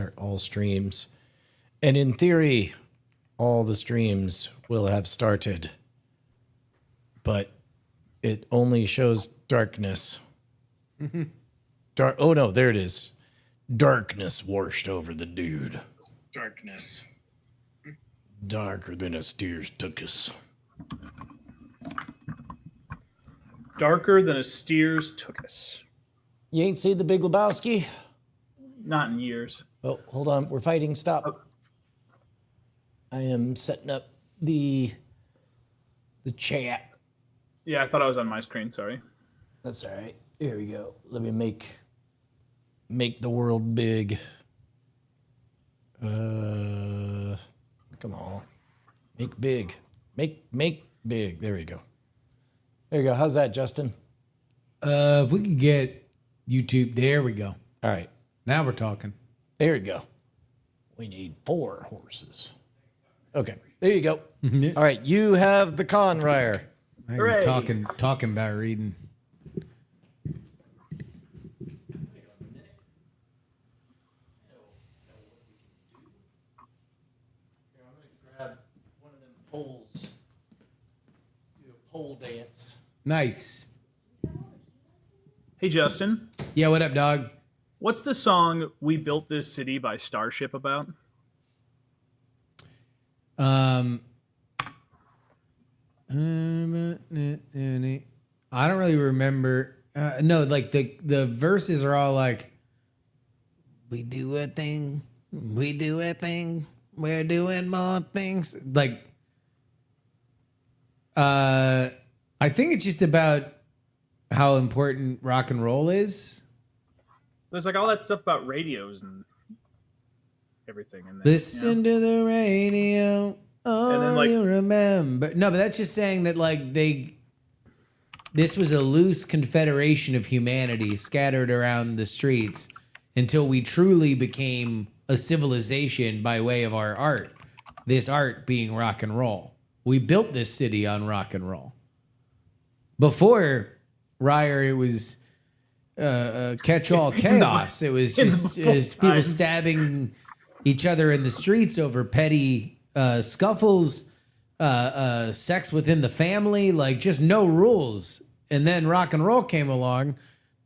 or all streams. And in theory, all the streams will have started. But it only shows darkness. Oh no, there it is. Darkness washed over the dude. Darkness. Darker than a steer's tuchus. Darker than a steer's tuchus. You ain't seen the Big Lebowski? Not in years. Oh, hold on. We're fighting. Stop. Oh. I am setting up the chat. Yeah, I thought I was on my screen. Sorry. That's all right. Here we go. Let me make the world big. Come on. Make big. Make big. There we go. There you go. How's that, Justin? If we could get YouTube, there we go. All right. Now we're talking. There you go. We need 4 horses. Okay. There you go. All right. You have the Conryer. Now you're talking about reading. Poles. Do a pole dance. Nice. Hey, Justin. Yeah, what up, dog? What's the song "We Built This City" by Starship about? I don't really remember. No, like the verses are all like, "We do a thing, we do a thing, we're doing more things." Like, I think it's just about how important rock and roll is. There's like all that stuff about radios and everything in there. Listen to the radio. Oh, and then, like, you remember. No, but that's just saying that, like, this was a loose confederation of humanity scattered around the streets until we truly became a civilization by way of our art. This art being rock and roll. We built this city on rock and roll. Before Ryer, it was catch-all chaos. It was just people stabbing each other in the streets over petty scuffles, sex within the family, like just no rules. And then rock and roll came along,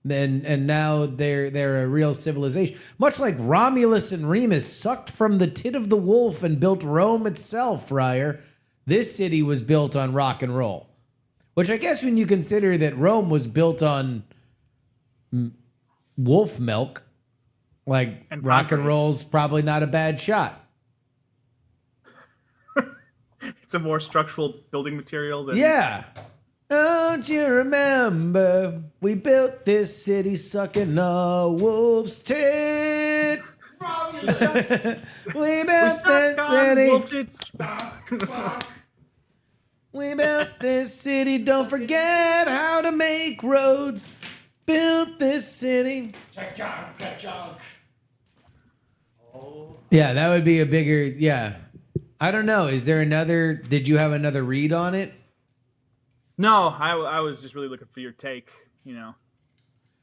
and now they're a real civilization. Much like Romulus and Remus sucked from the tit of the wolf and built Rome itself, Ryer. This city was built on rock and roll. Which I guess when you consider that Rome was built on wolf milk, like and rock and roll's probably not a bad shot. It's a more structural building material than... Yeah. Don't you remember we built this city sucking a wolf's tit? We built this city. We built this city. Don't forget how to make roads. Built this city. Yeah, that would be a bigger... Yeah. I don't know. Is there another... Did you have another read on it? No, I was just really looking for your take, you know.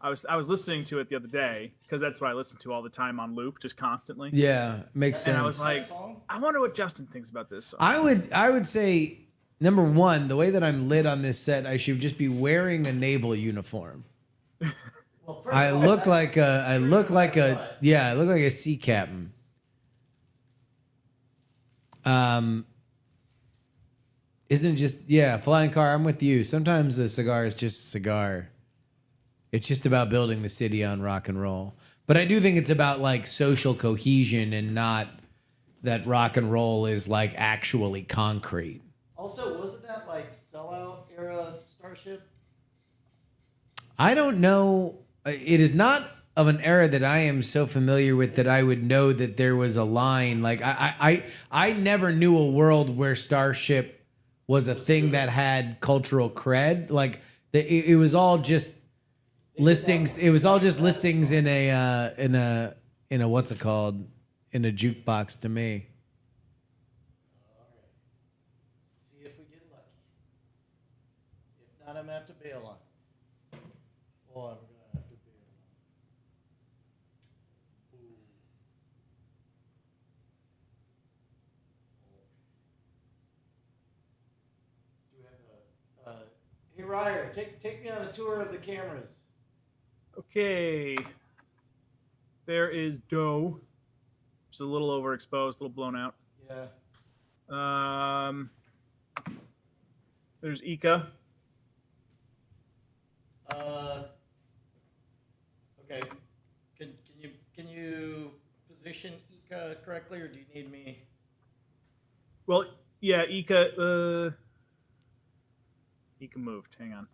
I was listening to it the other day because that's what I listen to all the time on loop, just constantly. Yeah, makes sense. And I was like, I wonder what Justin thinks about this song. I would say, number one, the way that I'm lit on this set, I should just be wearing a naval uniform. Well, I look like a sea captain. Isn't it just, flying car, I'm with you. Sometimes a cigar is just a cigar. It's just about building the city on rock and roll. But I do think it's about like social cohesion and not that rock and roll is like actually concrete. Also, wasn't that like sellout era Starship? I don't know. It is not of an era that I am so familiar with that I would know that there was a line. Like I never knew a world where Starship was a thing that had cultural cred. Like it was all just listings. It was all just listings in a what's it called? In a jukebox to me. See if we get lucky. If not, I'm gonna have to bail on. Or we're gonna have to bail on. Ryer, take me on a tour of the cameras. Okay. There is Doe. Just a little overexposed, a little blown out. Yeah. There's Ika. Okay. Can you position Ika correctly, or do you need me? Well, yeah, Ika. Ika moved. Hang on.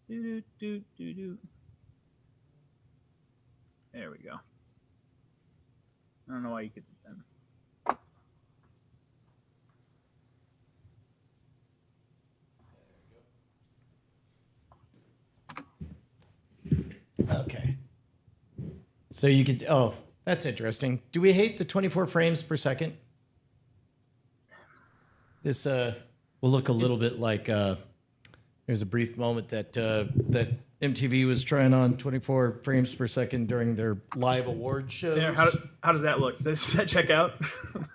Do. There we go. I don't know why you could. Okay. So you could. Oh, that's interesting. Do we hate the 24 frames per second? This will look a little bit like. There's a brief moment that that MTV was trying on 24 frames per second during their live award shows. Yeah, how does that look? Does that check out?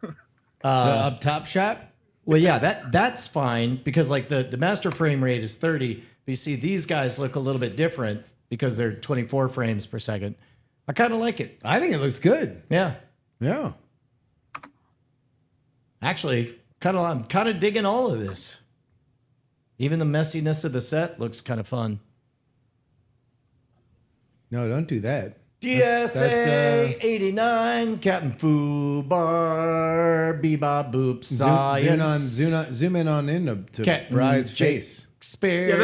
The up top shot. Well, yeah, that's fine because like the master frame rate is 30. But you see, these guys look a little bit different because they're 24 frames per second. I kind of like it. I think it looks good. Yeah, Yeah. actually, I'm kind of digging all of this. Even the messiness of the set looks kind of fun. No, don't do that. DSA 89, Captain Foobar, Bebop Boop, Science. Zoom in on into Captain Rye's face. Spare. Yeah,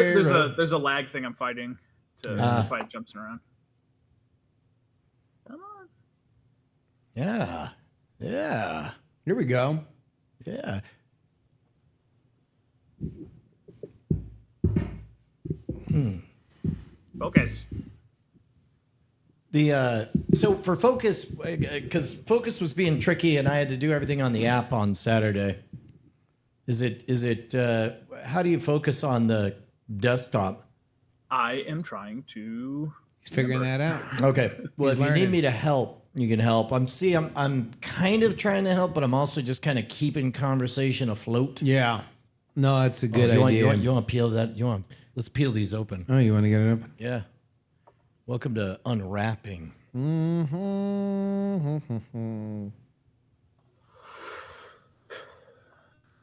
there's a lag thing I'm fighting. That's why it jumps around. Come on. Yeah. Yeah. Here we go. Yeah. Focus. So for Focus, because Focus was being tricky and I had to do everything on the app on Saturday. Is it how do you focus on the desktop? I am trying to. He's figuring that out. Okay. Well, He's if you learning. need me to help, you can help. I'm kind of trying to help, but I'm also just kind of keeping conversation afloat. Yeah. No, that's a good You idea. want to peel that? Let's peel these open. Oh, you want to get it up? Yeah. Welcome to unwrapping.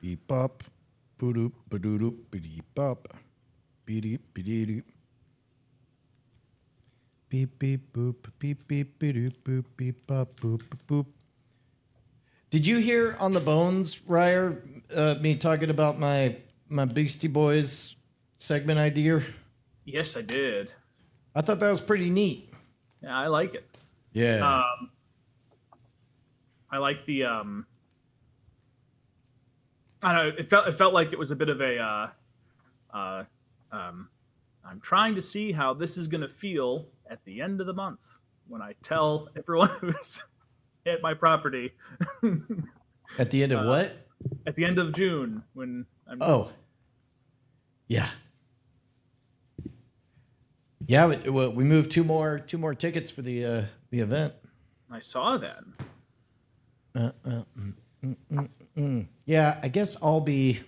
Beep up, boop badoop, beep up, beep beep beep beep boop beep beep beep boop beep up boop boop. Did you hear on the Bones, Ryer, me talking about my Beastie Boys segment idea? Yes, I did. I thought that was pretty neat. Yeah, I like it. Yeah. I like the. I don't know. It felt like it was a bit of a. I'm trying to see how this is going to feel at the end of the month when I tell everyone who's at my property. At the end of what? At the end of June when I'm. Oh. Yeah. Yeah, we moved two more tickets for the event. I saw that. Yeah, I guess I'll be.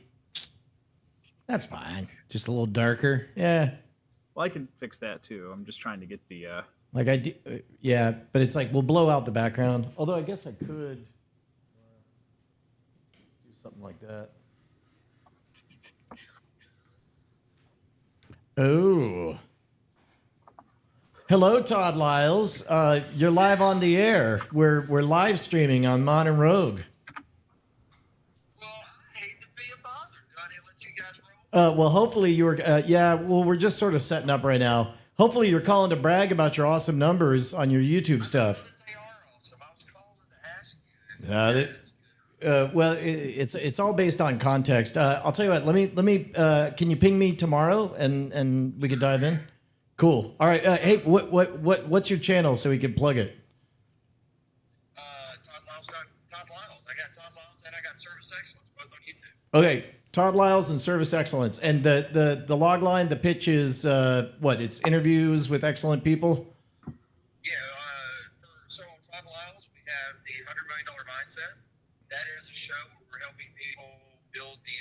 That's fine. Just a little darker. Yeah, Well, I can fix that too. I'm just trying to get the. like I do. Yeah, but it's like we'll blow out the background. Although I guess I could do something like that. Oh. Hello, Todd Lyles. You're live on the air. We're live streaming on Modern Rogue. Well, I hate to be a bother. Do I need to let you guys roll? Well, hopefully you were. Yeah, well, we're just sort of setting up right now. Hopefully you're calling to brag about your awesome numbers on your YouTube stuff. They are awesome. I was calling to ask you. Well, it's all based on context. I'll tell you what. Let me. Can you ping me tomorrow and we can dive in? Cool. All right. Hey, what's your channel so we can plug it? Todd Lyles. I got Todd Lyles and I got Service Excellence, both on YouTube. Okay, Todd Lyles and Service Excellence, and the log line. The pitch is what? It's interviews with excellent people. Yeah. So on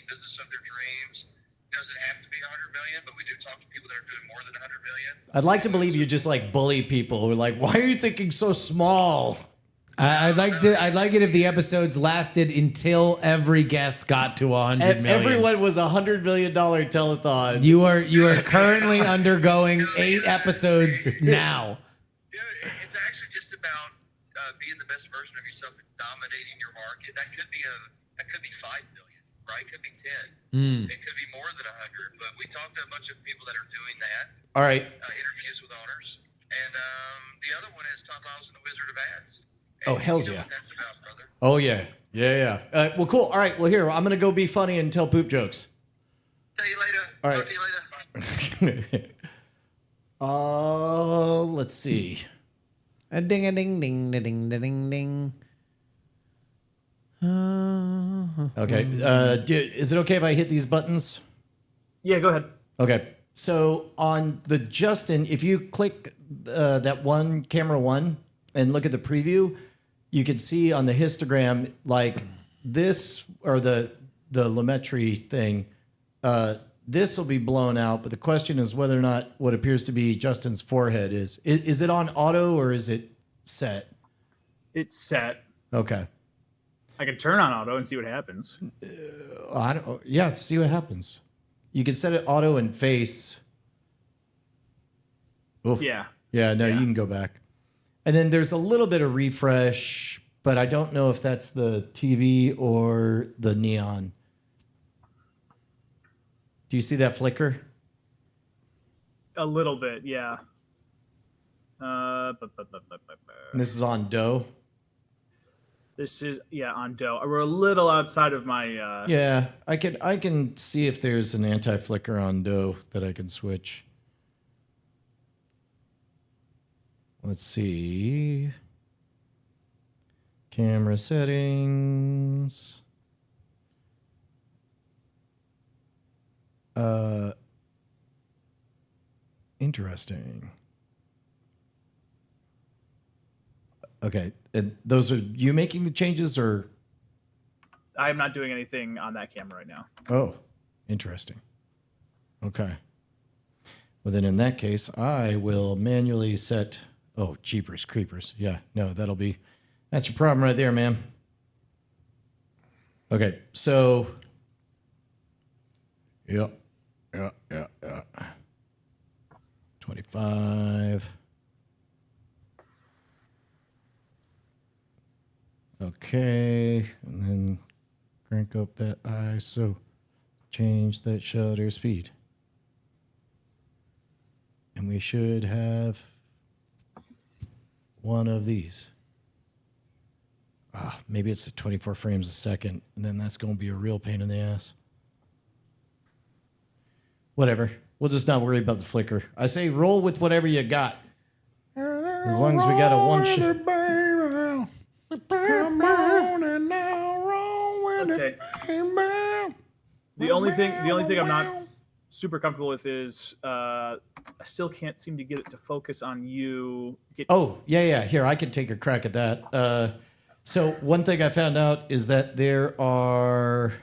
business of their dreams. Doesn't have to be 100 million, but we do talk to people that are doing more than 100 million. I'd like to believe you just like bully people who are like, why are you thinking so small? I'd like it if the episodes lasted until every guest got to 100 million. Everyone was $100 million telethon. You are currently undergoing 8 episodes now. Dude, it's actually just about being the best version of yourself and dominating your market. That could be 5 million, right? Could be 10. It could be more than 100. But we talked to a bunch of people that are doing that. All right. Interviews with owners, and the other one is Todd Lyles and the Wizard of Ads. Oh, hells you know yeah. what that's about, brother. Oh, yeah. Yeah. Well, cool. All right. Well, here, I'm going to go be funny and tell poop jokes. See you later. All Talk right. to you later. Let's see. A ding a ding ding da ding da ding ding. Okay. Is it okay if I hit these buttons? Yeah, go ahead. Okay. So on the Justin, if you click that one, camera one, and look at the preview, you can see on the histogram, like this, or the Lumetri thing, this will be blown out. But the question is whether or not what appears to be Justin's forehead is it on auto or is it set? It's set. Okay. I can turn on auto and see what happens. Yeah, see what happens. You can set it auto and face. Oof. Yeah. Yeah, no, you can go back. And then there's a little bit of refresh, but I don't know if that's the TV or the neon. Do you see that flicker? A little bit, yeah. And this is on dough. This is on dough. We're a little outside of my. Yeah, I can see if there's an anti-flicker on dough that I can switch. Let's see. Camera settings. Interesting. Okay, and those are you making the changes or? I am not doing anything on that camera right now. Oh, interesting. Okay. Well, then in that case, I will manually set. Oh, jeepers creepers. Yeah, no, that's your problem right there, man. Okay, so. Yeah. 25. Okay, and then crank up that ISO. Change that shutter speed. And we should have one of these. Maybe it's at 24 frames a second, and then that's going to be a real pain in the ass. Whatever. We'll just not worry about the flicker. I say roll with whatever you got. As long as we got a one shot. Okay. The only thing I'm not super comfortable with is I still can't seem to get it to focus on you. Oh, yeah. Here, I can take a crack at that. So one thing I found out is that there are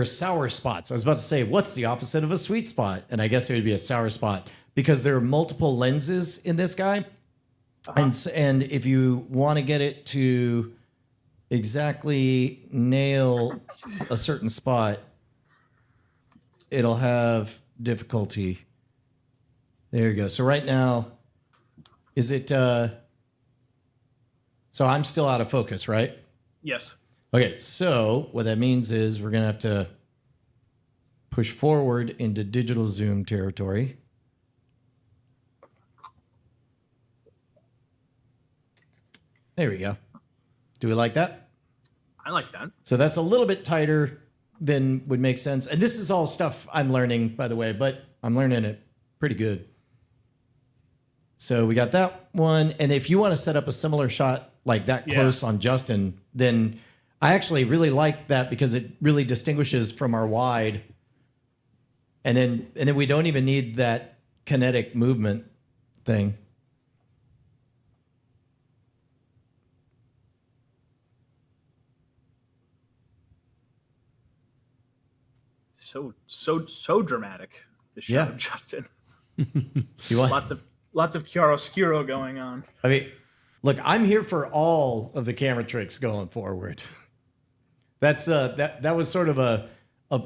sour spots. I was about to say, what's the opposite of a sweet spot? And I guess it would be a sour spot because there are multiple lenses in this guy. And if you want to get it to exactly nail a certain spot, it'll have difficulty. There you go. So right now, is it... so I'm still out of focus, right? Yes. Okay, so what that means is we're going to have to push forward into digital zoom territory. There we go. Do we like that? I like that. So that's a little bit tighter than would make sense. And this is all stuff I'm learning, by the way, but I'm learning it pretty good. So we got that one. And if you want to set up a similar shot like that close on Justin, then I actually really like that because it really distinguishes from our wide. And then we don't even need that kinetic movement thing. So dramatic. The shot Yeah. of Justin. You want? Lots of chiaroscuro going on. I mean, look, I'm here for all of the camera tricks going forward. That's that was sort of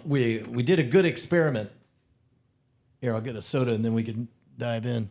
we did a good experiment. Here, I'll get a soda and then we can dive in.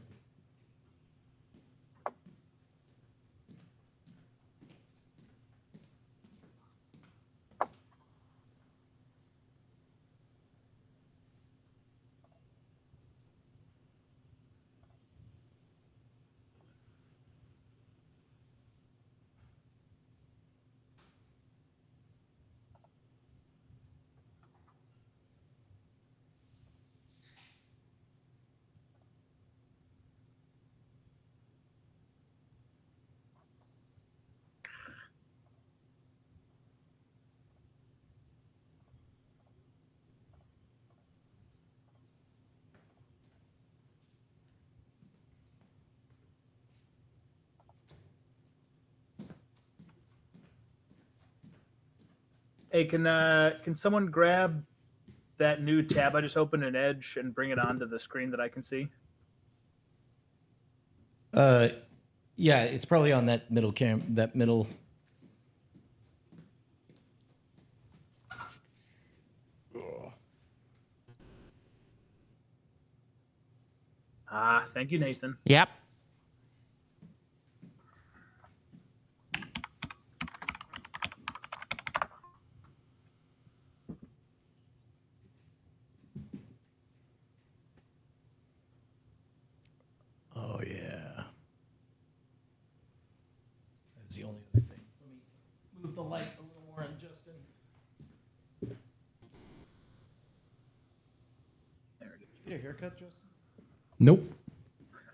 Hey, can someone grab that new tab I just opened in Edge and bring it onto the screen that I can see? Yeah, it's probably on that middle that middle. Thank you, Nathan. Yep. Oh yeah. That's the only other thing. Let me move the light a little more on Justin. There it is. Did you get a haircut, Justin? Nope.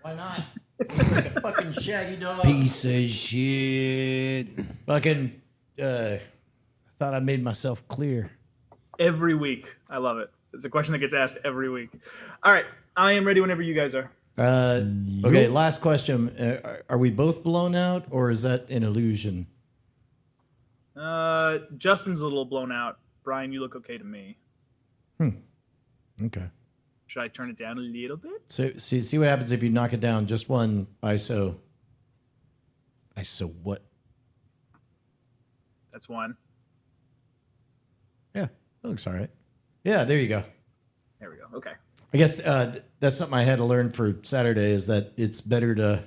Why not? Like a fucking shaggy dog. Piece of shit. Fucking. I thought I made myself clear. Every week. I love it. It's a question that gets asked every week. All right. I am ready whenever you guys are. Okay, last question. Are we both blown out, or is that an illusion? Justin's a little blown out. Brian, you look okay to me. Okay. Should I turn it down a little bit? So see what happens if you knock it down just one ISO. ISO what? That's one. Yeah, that looks all right. Yeah, there you go. There we go. Okay. I guess that's something I had to learn for Saturday is that it's better to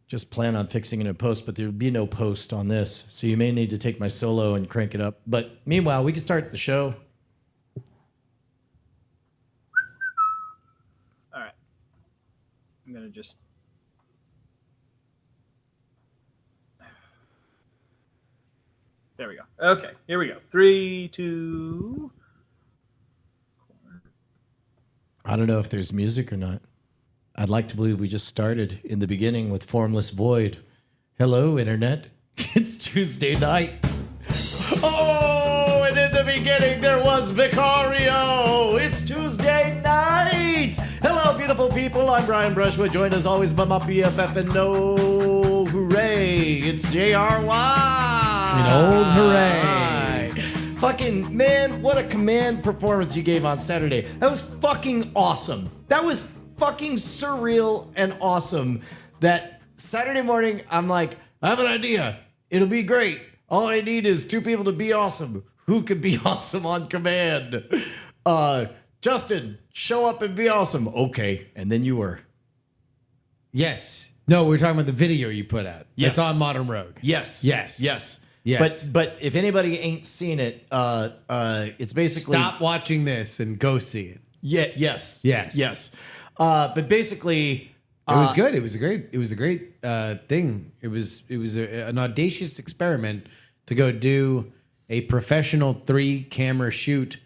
just plan on fixing it in post, but there would be no post on this. So you may need to take my solo and crank it up. But meanwhile, we can start the show. All right. I'm going to just... There we go. Okay, here we go. 3, 2... I don't know if there's music or not. I'd like to believe we just started in the beginning with Formless Void. Hello, Internet. It's Tuesday night. Oh, and in the beginning there was Vicario. It's Tuesday night. Hello, beautiful people. I'm Brian Brushwood, joined as always by my BFF and no hooray. It's JRY. An old hooray. Fucking man, what a command performance you gave on Saturday. That was fucking awesome. That was fucking surreal and awesome. That Saturday morning, I'm like, I have an idea. It'll be great. All I need is 2 people to be awesome. Who could be awesome on command? Justin, show up and be awesome. Okay. And then you were. Yes. No, we're talking about the video you put out. Yes. It's on Modern Rogue. Yes. Yes. Yes. Yes. But if anybody ain't seen it, it's basically Stop watching this and go see it. Yeah. Yes. Yes. Yes. But basically, It was good. It was a great thing. It was an audacious experiment to go do a professional 3-camera shoot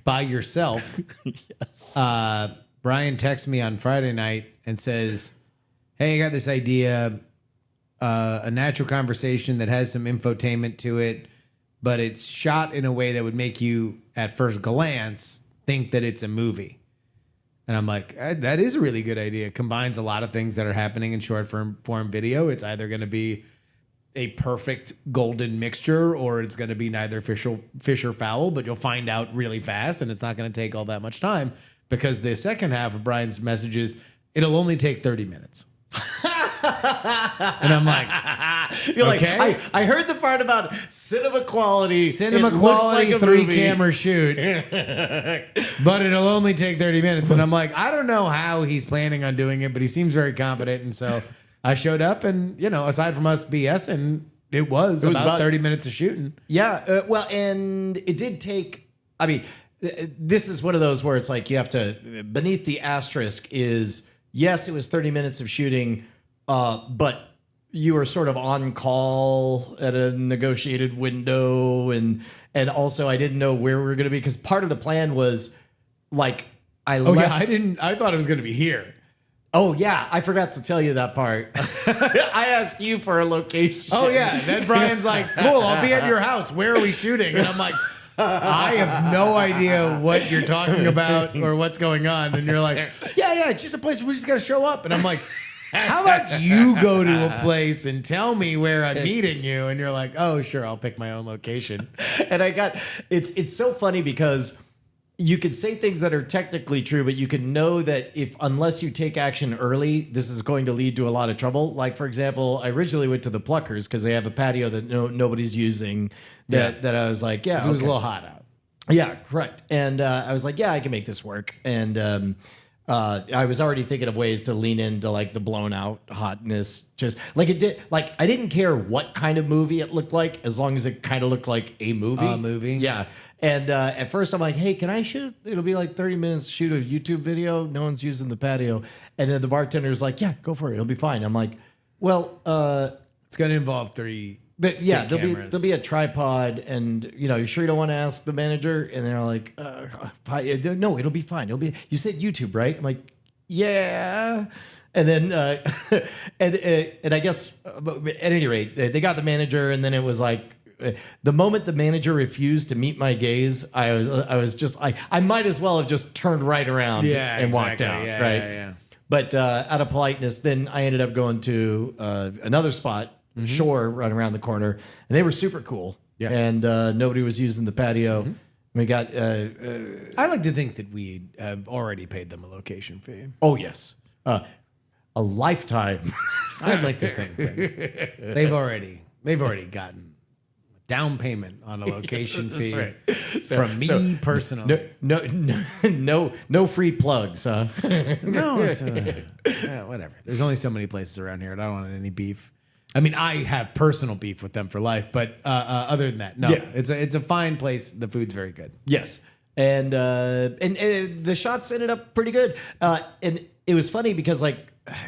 by yourself. yes. Brian texts me on Friday night and says, "Hey, I got this idea, a natural conversation that has some infotainment to it, but it's shot in a way that would make you, at first glance, think that it's a movie." And I'm like, that is a really good idea. It combines a lot of things that are happening in short form video. It's either going to be a perfect golden mixture, or it's going to be neither fish or fowl, but you'll find out really fast, and it's not going to take all that much time, because the second half of Brian's message is, it'll only take 30 minutes. And I'm like, You're okay. like, I heard the part about cinema quality. Cinema It looks quality, like a 3 movie. camera shoot, but it'll only take 30 minutes. And I'm like, I don't know how he's planning on doing it, but he seems very confident. And so I showed up, and aside from us BSing, it was about 30 minutes of shooting. Yeah. Well, and it did take. I mean, this is one of those where it's like you have to. Beneath the asterisk is, yes, it was 30 minutes of shooting, but you were sort of on call at a negotiated window, and also I didn't know where we were going to be, because part of the plan was like I thought it was going to be here. Oh yeah, I forgot to tell you that part. I asked you for a location. Oh yeah, then Brian's like, cool, I'll be at your house. Where are we shooting? And I'm like, I have no idea what you're talking about or what's going on. And you're like, yeah, it's just a place where we just got to show up. And I'm like, how about you go to a place and tell me where I'm meeting you? And you're like, oh, sure, I'll pick my own location. And it's so funny, because you could say things that are technically true, but you can know that unless you take action early, this is going to lead to a lot of trouble. Like, for example, I originally went to the Pluckers because they have a patio that nobody's using. That I was like, yeah, it was a little hot out. Yeah, correct. And I was like, yeah, I can make this work. And I was already thinking of ways to lean into like the blown out hotness. Just like it did. Like, I didn't care what kind of movie it looked like, as long as it kind of looked like a movie. A movie. Yeah. And at first I'm like, hey, can I shoot? It'll be like 30 minutes to shoot a YouTube video. No one's using the patio. And then the bartender's like, yeah, go for it. It'll be fine. I'm like, well, it's going to involve 3. Yeah, there'll be a tripod, and you sure you don't want to ask the manager? And they're like, no, it'll be fine. You said YouTube, right? I'm like, yeah. And then and I guess at any rate, they got the manager, and then it was like, the moment the manager refused to meet my gaze, I was just I might as well have just turned right around and walked out. Yeah, right. Yeah. But out of politeness, then I ended up going to another spot. Shore right around the corner, and they were super cool. Yeah, and nobody was using the patio. We got. I like to think that we have already paid them a location fee. Oh yes, a lifetime. I'd like to think that they've already gotten down payment on a location fee. That's right. From me personally. No free plugs, huh? No, it's whatever. There's only so many places around here, and I don't want any beef. I mean, I have personal beef with them for life, but other than that, no. Yeah. It's a fine place. The food's very good. Yes, and the shots ended up pretty good. And it was funny because like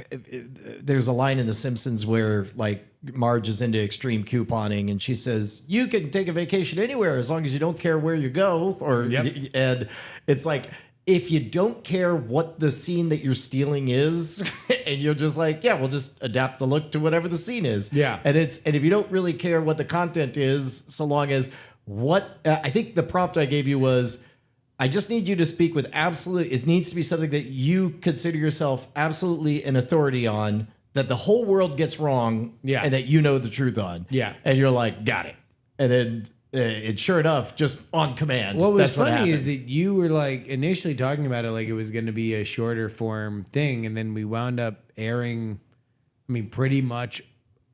there's a line in The Simpsons where like Marge is into extreme couponing, and she says you can take a vacation anywhere as long as you don't care where you go. And it's like, if you don't care what the scene that you're stealing is, and you're just like, yeah, we'll just adapt the look to whatever the scene is. Yeah. And if you don't really care what the content is, so long as I think the prompt I gave you was, I just need you to speak with it needs to be something that you consider yourself absolutely an authority on, that the whole world gets wrong. Yeah. And that you know the truth on. Yeah. And you're like, got it. And then it sure enough, just on command. What was funny is that you were like initially talking about it like it was going to be a shorter form thing, and then we wound up airing, I mean, pretty much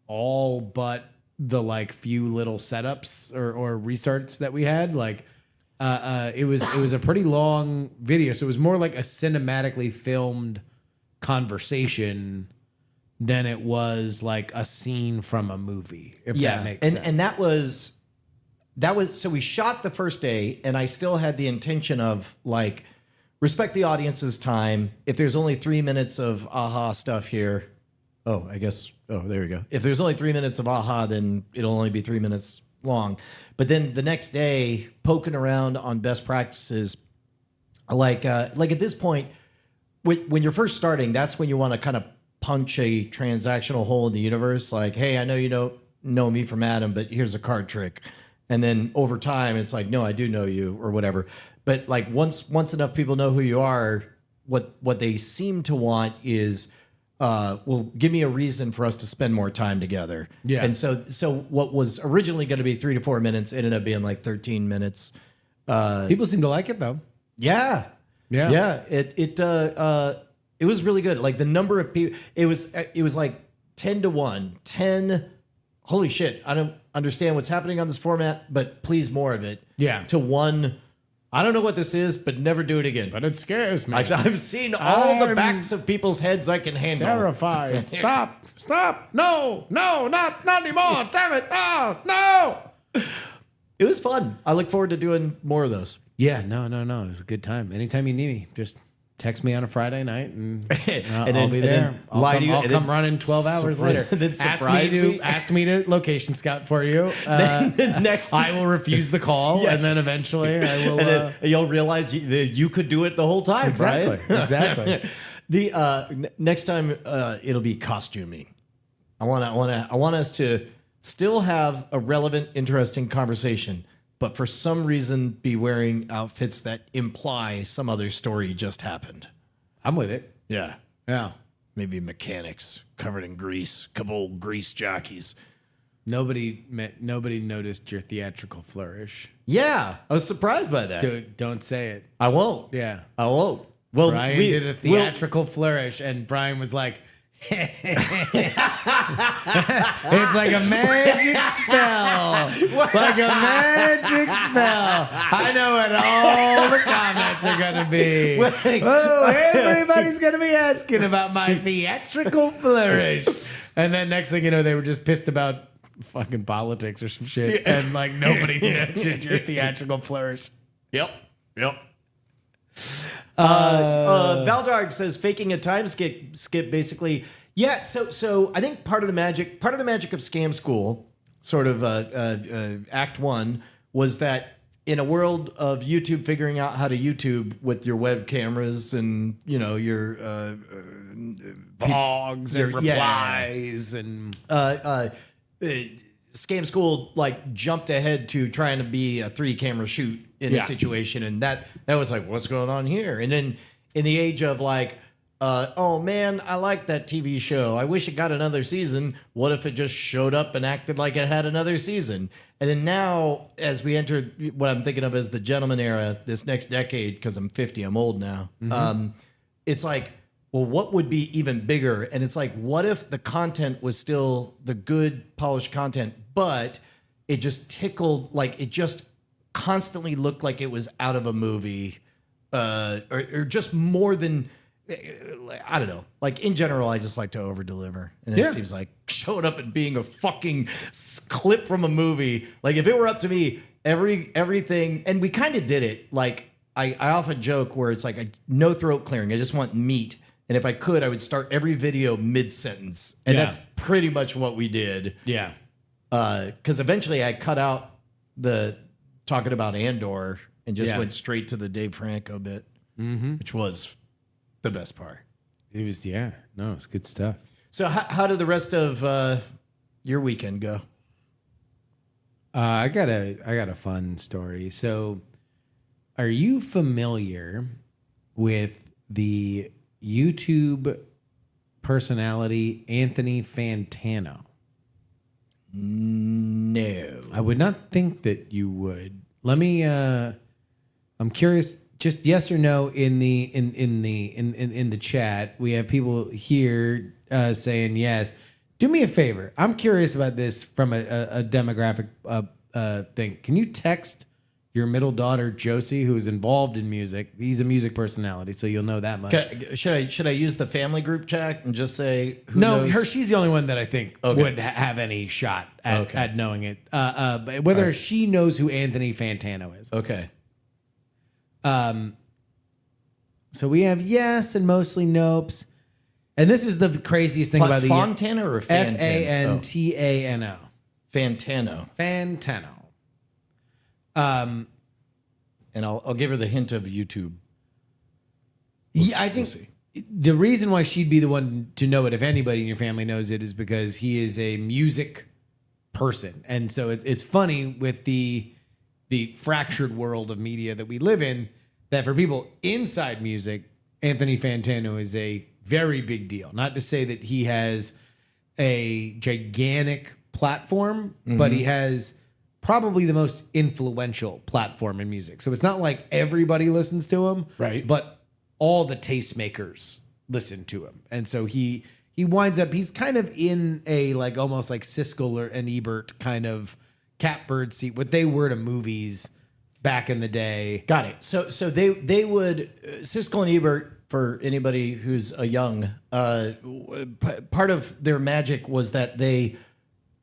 all but the like few little setups or restarts that we had. Like it was a pretty long video, so it was more like a cinematically filmed conversation than it was like a scene from a movie. If that makes sense. And that was so we shot the first day, and I still had the intention of like, respect the audience's time. If there's only 3 minutes of aha stuff here, there we go. If there's only 3 minutes of aha, then it'll only be 3 minutes long. But then the next day, poking around on best practices, like at this point, when you're first starting, that's when you want to kind of punch a transactional hole in the universe. Like, hey, I know you don't know me from Adam, but here's a card trick. And then over time, it's like, no, I do know you, or whatever. But like once enough people know who you are, what they seem to want is well, give me a reason for us to spend more time together. Yeah. And so what was originally going to be 3 to 4 minutes ended up being like 13 minutes. People seem to like it though. Yeah. Yeah. Yeah. It was really good. Like the number of people, it was like 10 to 1. 10. Holy shit. I don't understand what's happening on this format, but please more of it. Yeah. To 1. I don't know what this is, but never do it again. But it scares me. I've seen all the I'm backs of people's heads I can handle. terrified. Stop. No, not anymore. Damn it. No. It was fun. I look forward to doing more of those. Yeah, no. It was a good time. Anytime you need me, just text me on a Friday night and I'll be there. I'll come running 12 hours later. Then Ask me to location scout for you. Next, I will refuse the call, and then eventually I will. And then you'll realize you could do it the whole time. Exactly. Right? Exactly. The next time it'll be costuming. I want us to still have a relevant, interesting conversation, but for some reason be wearing outfits that imply some other story just happened. I'm with it. Yeah. Yeah. Maybe mechanics covered in grease, couple old grease jockeys. Nobody noticed your theatrical flourish. Yeah, I was surprised by that. Dude, don't say it. I won't. Yeah. I won't. Well, Brian did a theatrical flourish, and Brian was like, it's like a magic spell. Like a magic spell. I know what all the comments are going to be. Oh, everybody's going to be asking about my theatrical flourish. And then next thing you know, they were just pissed about fucking politics or some shit. And like nobody mentioned your theatrical flourish. Yep. Valdarg says faking a time skip basically. Yeah, so I think part of the magic of Scam School, sort of Act 1, was that in a world of YouTube figuring out how to YouTube with your web cameras and your Vlogs and replies and Scam School like jumped ahead to trying to be a 3-camera shoot in a situation, and that was like, what's going on here? And then in the age of like, oh man, I like that TV show, I wish it got another season. What if it just showed up and acted like it had another season? And then now, as we enter what I'm thinking of as the gentleman era, this next decade, because I'm 50, I'm old now. It's like, well, what would be even bigger? And it's like, what if the content was still the good, polished content, but it just tickled, like it just constantly looked like it was out of a movie, or just more than, I don't know. Like in general, I just like to over deliver, and it seems like showing up and being a fucking clip from a movie. Like if it were up to me, everything, and we kind of did it. Like I often joke where it's like no throat clearing. I just want meat. And if I could, I would start every video mid-sentence. And that's pretty much what we did. yeah. Because eventually I cut out the talking about Andor and just went straight to the Dave Franco bit, which was the best part. It was, it's good stuff. So how did the rest of your weekend go? I got a fun story. So are you familiar with the YouTube personality Anthony Fantano? No. I would not think that you would. Let me I'm curious, just yes or no in the chat. We have people here saying yes. Do me a favor. I'm curious about this from a demographic thing. Can you text your middle daughter Josie, who is involved in music? He's a music personality, so you'll know that much. Should I use the family group chat and just say who no? knows? She's the only one that I think would have any shot at knowing it. But whether she knows who Anthony Fantano is. Okay. So we have yes and mostly nopes, and this is the craziest thing about the Fontana or Fantano? Fantano. Fantano. Fantano. And I'll give her the hint of YouTube. I think the reason why she'd be the one to know it, if anybody in your family knows it, is because he is a music person, and so it's funny with the fractured world of media that we live in, that for people inside music, Anthony Fantano is a very big deal. Not to say that he has a gigantic platform, but he has probably the most influential platform in music. So it's not like everybody listens to him, Right. but all the tastemakers listen to him. And so he winds up, he's kind of in a like almost like Siskel or an Ebert kind of catbird seat, what they were to movies back in the day. Got it. So they would Siskel and Ebert, for anybody who's a young, part of their magic was that they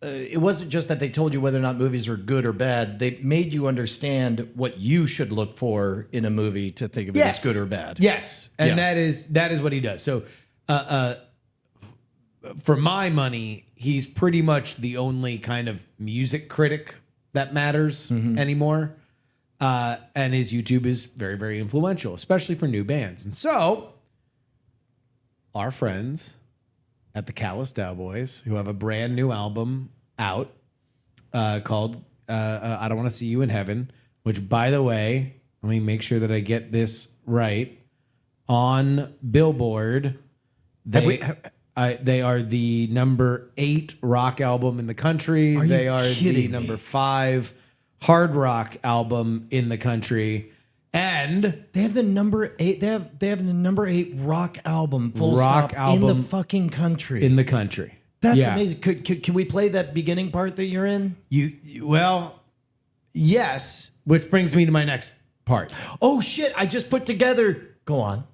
it wasn't just that they told you whether or not movies were good or bad. They made you understand what you should look for in a movie to think of it as good or bad. Yes, and Yeah. that is what he does. So, for my money, he's pretty much the only kind of music critic that matters anymore. And his YouTube is very, very influential, especially for new bands. And so, our friends at the Callous Cowboys, who have a brand new album out called I Don't Want to See You in Heaven, which, by the way, let me make sure that I get this right. On Billboard, they are the number 8 rock album in the country. Are you They are kidding the me? number 5 hard rock album in the country. And They have the number 8. They have the number 8 rock album. Full Rock stop in the album fucking country. in the country. That's Yeah. amazing. Can we play that beginning part that you're in? Well, yes, which brings me to my next part. Oh shit! I just put together. Go on.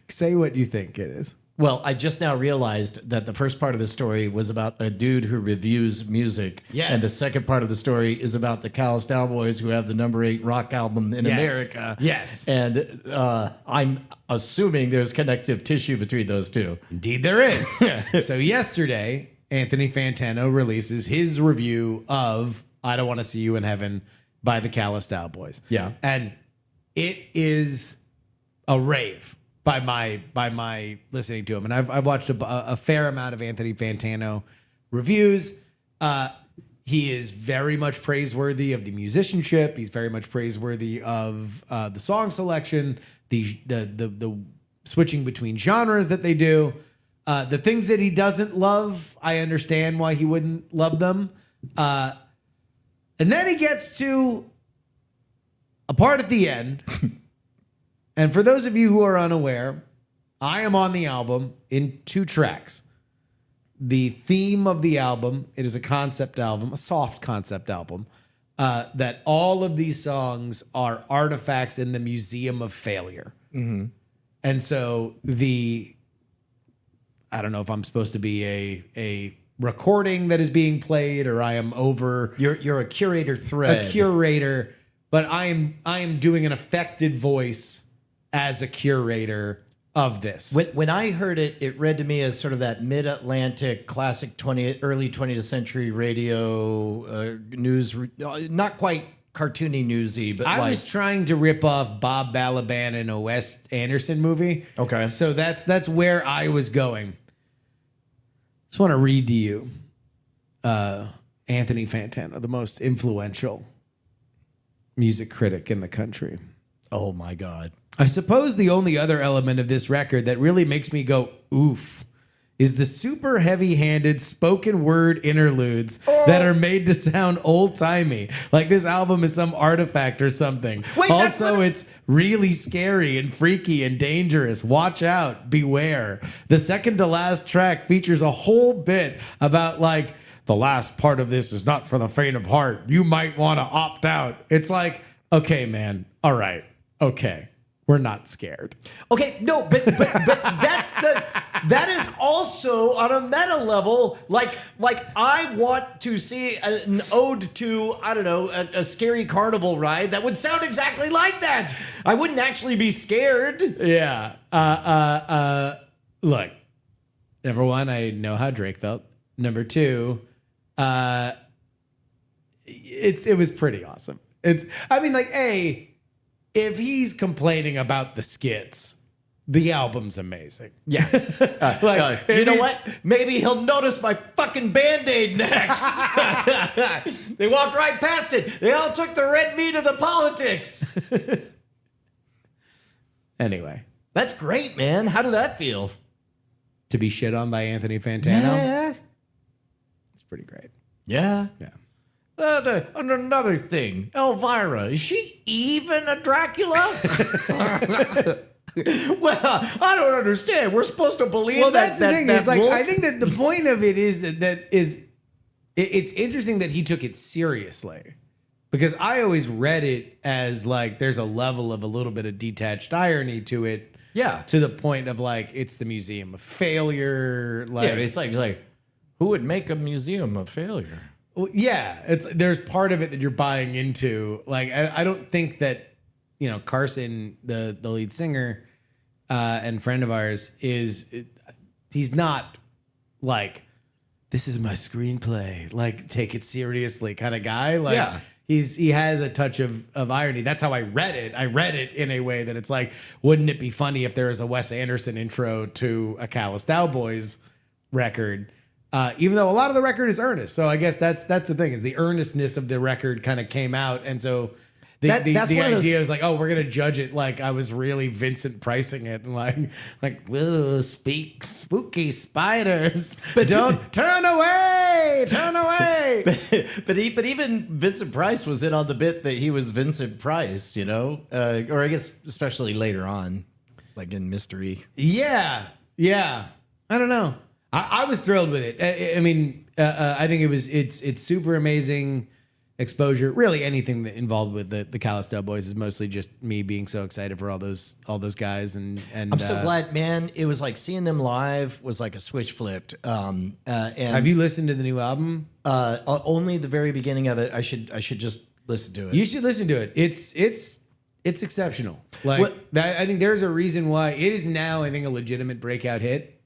Say what you think it is. Well, I just now realized that the first part of the story was about a dude who reviews music. Yes. And the second part of the story is about the Callous Cowboys who have the number 8 rock album in Yes. America. Yes. And I'm assuming there's connective tissue between those two. Indeed, there is. So yesterday, Anthony Fantano releases his review of "I Don't Want to See You in Heaven" by the Callous Cowboys. Yeah. And it is a rave by my listening to him. And I've watched a fair amount of Anthony Fantano reviews. He is very much praiseworthy of the musicianship. He's very much praiseworthy of the song selection, the switching between genres that they do. The things that he doesn't love, I understand why he wouldn't love them. And then he gets to a part at the end. And for those of you who are unaware, I am on the album in 2 tracks. The theme of the album, it is a concept album, a soft concept album, that all of these songs are artifacts in the Museum of Failure. And so I don't know if I'm supposed to be a recording that is being played or I am over You're a curator thread. a curator, but I am doing an affected voice as a curator of this. When I heard it, it read to me as sort of that mid-Atlantic classic early 20th century radio news, not quite cartoony newsy, but I like was trying to rip off Bob Balaban in a Wes Anderson movie. Okay. So that's where I was going. Just want to read to you Anthony Fantano, the most influential music critic in the country. oh my god. I suppose the only other element of this record that really makes me go, oof, is the super heavy-handed spoken word interludes that are made to sound old-timey. Like this album is some artifact or something. Wait, that's also, what- it's really scary and freaky and dangerous. Watch out. Beware. The second to last track features a whole bit about like, the last part of this is not for the faint of heart. You might want to opt out. It's like, okay, man. All right. Okay. We're not scared. Okay, no, but that is also on a meta level. Like I want to see an ode to, I don't know, a scary carnival ride that would sound exactly like that. I wouldn't actually be scared. Yeah. Look, number one, I know how Drake felt. Number two, it was pretty awesome. If he's complaining about the skits, the album's amazing. Yeah. You know what? Maybe he'll notice my fucking Band-Aid next. They walked right past it. They all took the red meat of the politics. Anyway, That's great, man. How did that feel? To be shit on by Anthony Fantano. Yeah. It's pretty great. Yeah. Yeah. And another thing, Elvira, is she even a Dracula? Well, I don't understand. We're supposed to believe Well, that. that's the thing. That Is like wolf- I think that the point of it is it's interesting that he took it seriously, because I always read it as like there's a level of a little bit of detached irony to it. Yeah. To the point of like it's the museum of failure. Like Yeah, it's like who would make a museum of failure? well, yeah, there's part of it that you're buying into. Like I don't think that Carson, the lead singer and friend of ours, he's not like this is my screenplay, like take it seriously kind of guy. Like Yeah. he has a touch of irony. That's how I read it. I read it in a way that it's like, wouldn't it be funny if there was a Wes Anderson intro to a Callous Cowboys record? Even though a lot of the record is earnest. So I guess that's the thing, is the earnestness of the record kind of came out. And so the That's one of those- idea was like, oh, we're going to judge it like I was really Vincent pricing it. And like, whoa, spooky spiders. But don't turn away. But even Vincent Price was in on the bit that he was Vincent Price, or I guess especially later on, like in Mystery. Yeah. I don't know. I was thrilled with it. I mean, I think it's super amazing exposure. Really, anything that involved with the Callous Boys is mostly just me being so excited for all those guys. And I'm so glad, man. It was like seeing them live was like a switch flipped. And have you listened to the new album? only the very beginning of it. I should just listen to it. You should listen to it. It's exceptional. Like I think there's a reason why it is now, I think, a legitimate breakout hit.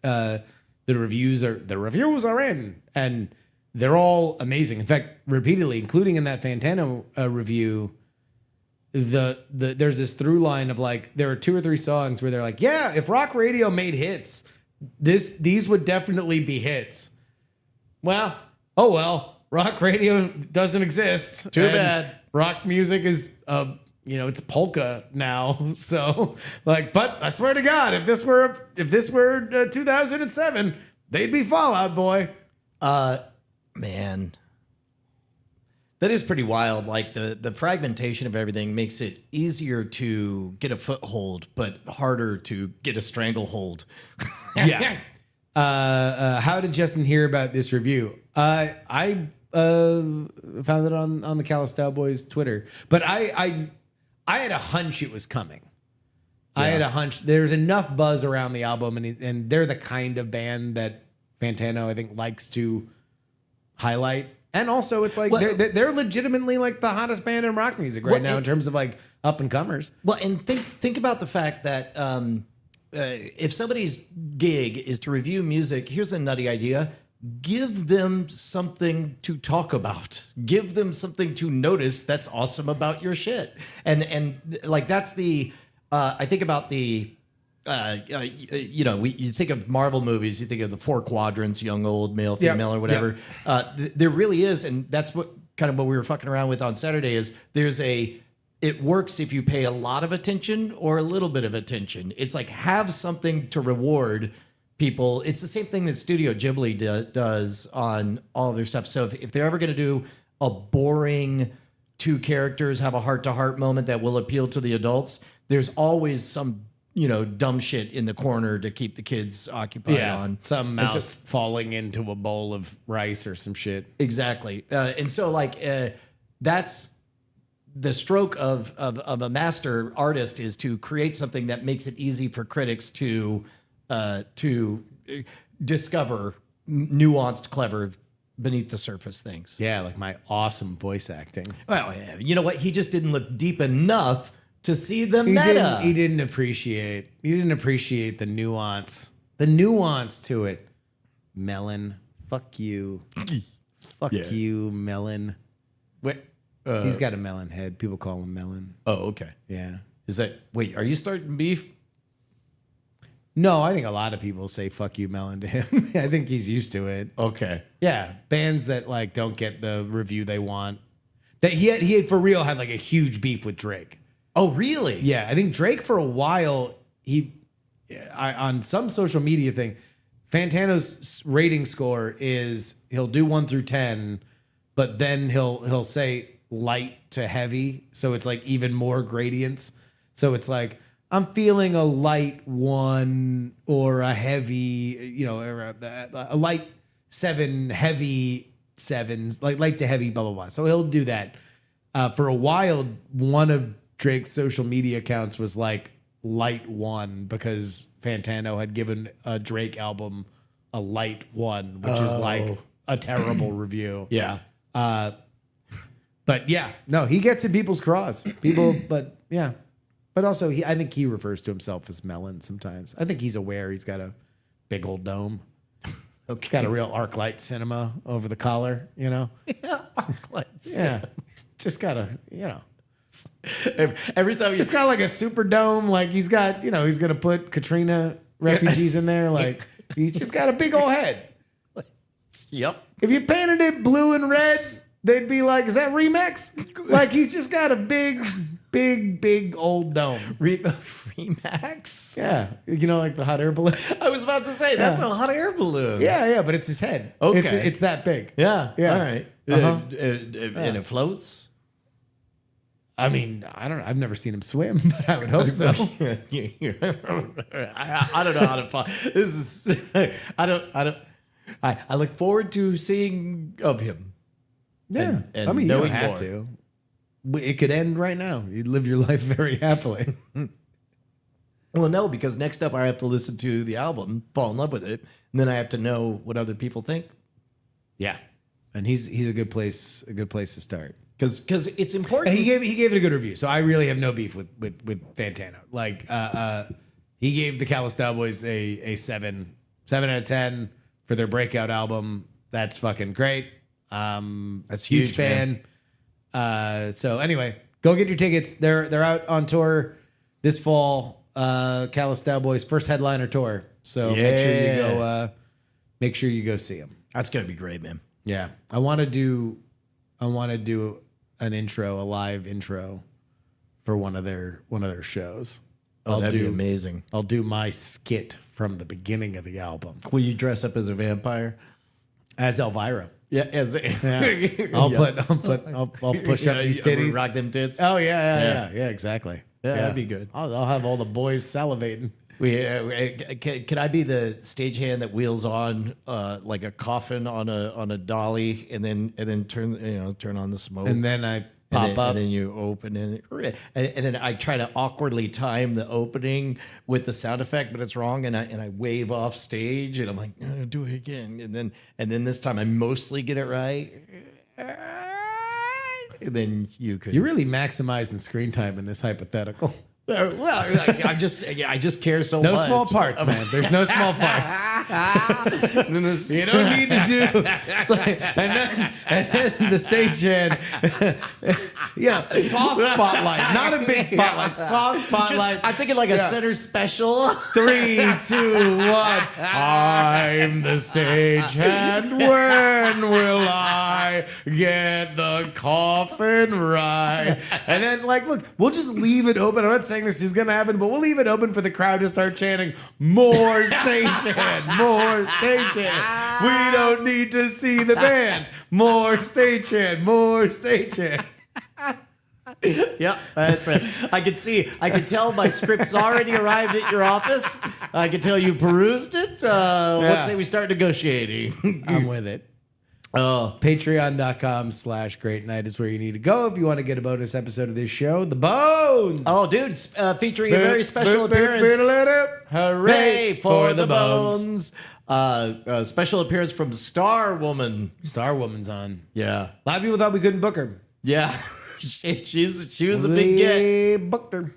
The reviews are in, and they're all amazing. In fact, repeatedly, including in that Fantano review, there's this through line of like there are 2 or 3 songs where they're like, yeah, if rock radio made hits, these would definitely be hits. Well, rock radio doesn't exist. Too and bad. Rock music is it's polka now. So but I swear to God, if this were 2007, they'd be Fall Out Boy. Man, that is pretty wild. Like the fragmentation of everything makes it easier to get a foothold, but harder to get a stranglehold. Yeah. How did Justin hear about this review? I found it on the Callous Cowboys Twitter, but I had a hunch it was coming. I had a hunch. There's enough buzz around the album, and they're the kind of band that Fantano, I think, likes to highlight. And also, it's like they're legitimately like the hottest band in rock music right now in terms of like up and comers. Well, and think about the fact that if somebody's gig is to review music, here's a nutty idea. Give them something to talk about. Give them something to notice that's awesome about your shit. And like that's the I think about the you think of Marvel movies, you think of the 4 quadrants, young, old, male, female, or whatever. There really is, and that's what we were fucking around with on Saturday. Is it works if you pay a lot of attention or a little bit of attention. It's like have something to reward people. It's the same thing that Studio Ghibli does on all of their stuff. So if they're ever going to do a boring 2 characters have a heart-to-heart moment that will appeal to the adults, there's always some dumb shit in the corner to keep the kids occupied on. Some mouse falling into a bowl of rice or some shit. Exactly. And so that's the stroke of a master artist, is to create something that makes it easy for critics to discover nuanced, clever, beneath the surface things. Yeah, like my awesome voice acting. Well, yeah, you know what? He just didn't look deep enough to see the meta. He didn't appreciate the nuance. The nuance to it. Melon. Fuck you. Fuck you, Melon. Wait, He's got a melon head. People call him Melon. oh, okay. Yeah. Wait, are you starting beef? No, I think a lot of people say fuck you, Melon to him. I think he's used to it. Okay. Yeah. Bands that like don't get the review they want. That he had for real had like a huge beef with Drake. Oh, really? Yeah, I think Drake for a while, he on some social media thing, Fantano's rating score is he'll do 1 through 10, but then he'll say light to heavy, so it's like even more gradients. So it's like I'm feeling a light 1 or a heavy, or a light 7, heavy 7s, like light to heavy, blah blah blah. So he'll do that. For a while, one of Drake's social media accounts was like light 1 because Fantano had given a Drake album a light 1, which is like a terrible review. Yeah. But yeah, no, he gets in people's craws. But yeah. But also, I think he refers to himself as Melon sometimes. I think he's aware he's got a big old dome. Okay. He's got a real ArcLight cinema over the collar, Yeah, ArcLight Yeah. Just got a, Every time just got like a super dome. Like he's got, he's going to put Katrina refugees in there. Like he's just got a big old head. Yep. If you painted it blue and red, they'd be like, is that Remax? Like he's just got a big old dome. Remax? Yeah. Like the hot air balloon. I was about to say, that's a hot air balloon. Yeah, but it's his head. Okay. It's that big. Yeah. Yeah. All right. Uh-huh. And it floats? I mean, I don't know. I've never seen him swim, but I would hope so. I don't know how to find this is I look forward to seeing of him. Yeah. And I mean, you don't knowing have more. to. It could end right now. You'd live your life very happily. Well, no, because next up I have to listen to the album, fall in love with it, and then I have to know what other people think. Yeah. And he's a good place to start. Because it's important. And he gave it a good review. So I really have no beef with Fantano. Like he gave the Callous Cowboys a 7 out of 10 for their breakout album. That's fucking great. That's huge huge, man. fan. So anyway, go get your tickets. They're out on tour this fall. Callous Cowboys first headliner tour. So make sure you go see them. That's gonna be great, man. Yeah, I want to do a live intro for one of their shows. Oh, that'd be amazing. I'll do my skit from the beginning of the album Will you dress up as a vampire? as Elvira. Yeah, I'll push up these titties. rock them tits. Oh yeah, exactly. Yeah, that'd be good. I'll have all the boys salivating. Can I be the stagehand that wheels on like a coffin on a dolly, and then turn on the smoke, And then I pop up. and then you open it, and then I try to awkwardly time the opening with the sound effect, but it's wrong, and I wave off stage, and I'm like, do it again, and then this time I mostly get it right, and then you could. You're really maximizing screen time in this hypothetical. Well, I just care so much. No small parts, man. There's no small parts. You don't need to do. It's like, and then the stagehand, soft spotlight, not a big spotlight, soft spotlight. I'm thinking like a center special. 3, 2, 1. I'm the stagehand. When will I get the coffin right? And then, look, we'll just leave it open. I'm not saying this is going to happen, but we'll leave it open for the crowd to start chanting, more stagehand, more stagehand. We don't need to see the band. More stagehand, more stagehand. Yep, that's it. I can tell my script's already arrived at your office. I can tell you perused it. Let's say we start negotiating. I'm with it. Patreon.com/Great Night is where you need to go if you want to get a bonus episode of this show. The Bones. Oh, dude, featuring a very special appearance. Hooray for the Bones. Special appearance from Star Woman. Star Woman's on. Yeah. A lot of people thought we couldn't book her. Yeah. she was a big get. We booked her.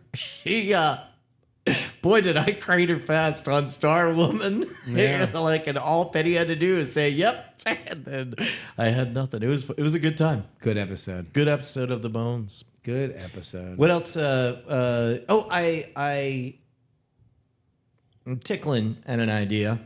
Boy, did I crate her fast on Star Woman. Yeah. And all Penny had to do is say, yep. And then I had nothing. It was a good time. Good episode. Good episode of The Bones. Good episode. What else? I'm tickling at an idea.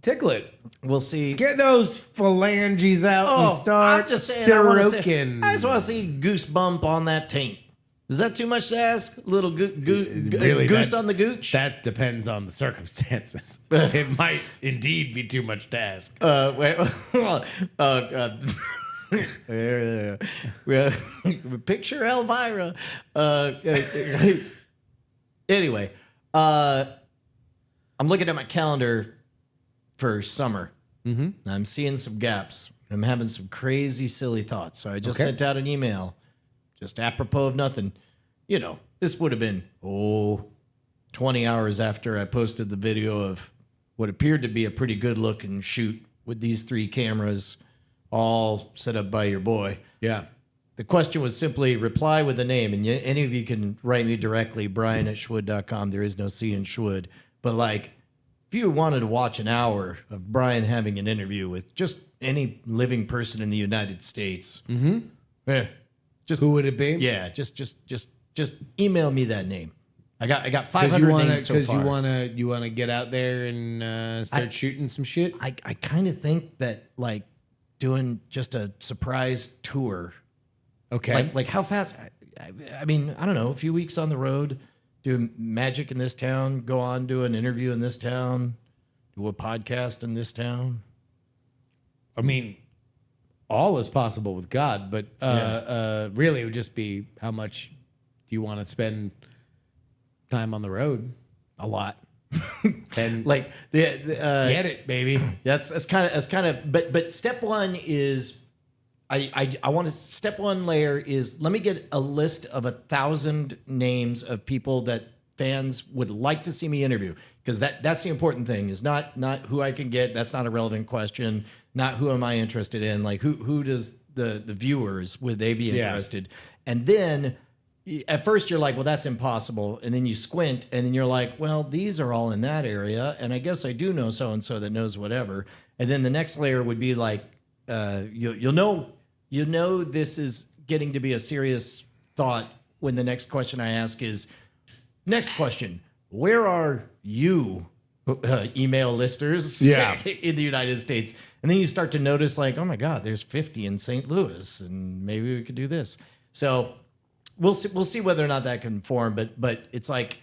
Tickle it. We'll see. Get those phalanges out and start I'm just saying, stroking. I just want to see Goosebump on that taint. Is that too much to ask? A little Really, goose that- on the gooch? That depends on the circumstances. It might indeed be too much to ask. Wait, picture Elvira. Anyway, I'm looking at my calendar for summer. Mm-hmm. I'm seeing some gaps. I'm having some crazy, silly thoughts. So I just sent out an email, just apropos of nothing. You know, this would have been, 20 hours after I posted the video of what appeared to be a pretty good looking shoot with these 3 cameras all set up by your boy. Yeah. The question was simply reply with a name. And any of you can write me directly, brian@schwood.com. There is no C in Schwood. But like, if you wanted to watch an hour of Brian having an interview with just any living person in the United States, just Who would it be? yeah, just email me that name. I got 500 names so far. Because you wanna get out there and start shooting some shit. I kind of think that like doing just a surprise tour. Okay. Like how fast? I mean, I don't know. A few weeks on the road, do magic in this town, go on, do an interview in this town, do a podcast in this town. I mean, all is possible with God, but really it would just be how much do you want to spend time on the road? A lot. And Like get it, baby. that's kind of. But step one is. I want to step one layer is let me get a list of 1,000 names of people that fans would like to see me interview, because that's the important thing is not who I can get. That's not a relevant question. Not who am I interested in. Like who does the viewers, would they be interested? And then at first you're like, well, that's impossible. And then you squint and then you're like, well, these are all in that area. And I guess I do know so-and-so that knows whatever. And then the next layer would be like, you'll know this is getting to be a serious thought when the next question I ask is, next question, where are you, email listers in the United States? And then you start to notice like, oh my God, there's 50 in St. Louis, and maybe we could do this. So we'll see whether or not that can form. But it's like,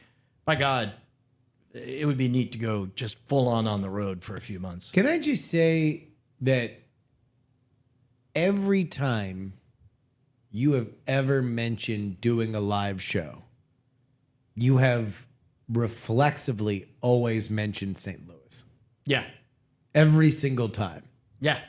by God, it would be neat to go just full on the road for a few months. Can I just say that every time you have ever mentioned doing a live show, you have reflexively always mentioned St. Louis. Yeah. Every single time. Yeah.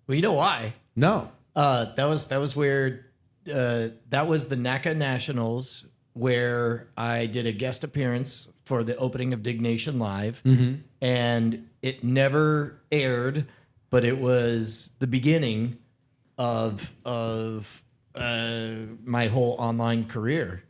Well, you know why? No. That was where that was the NACA Nationals, where I did a guest appearance for the opening of Dig Nation Live, and it never aired, but it was the beginning of my whole online career.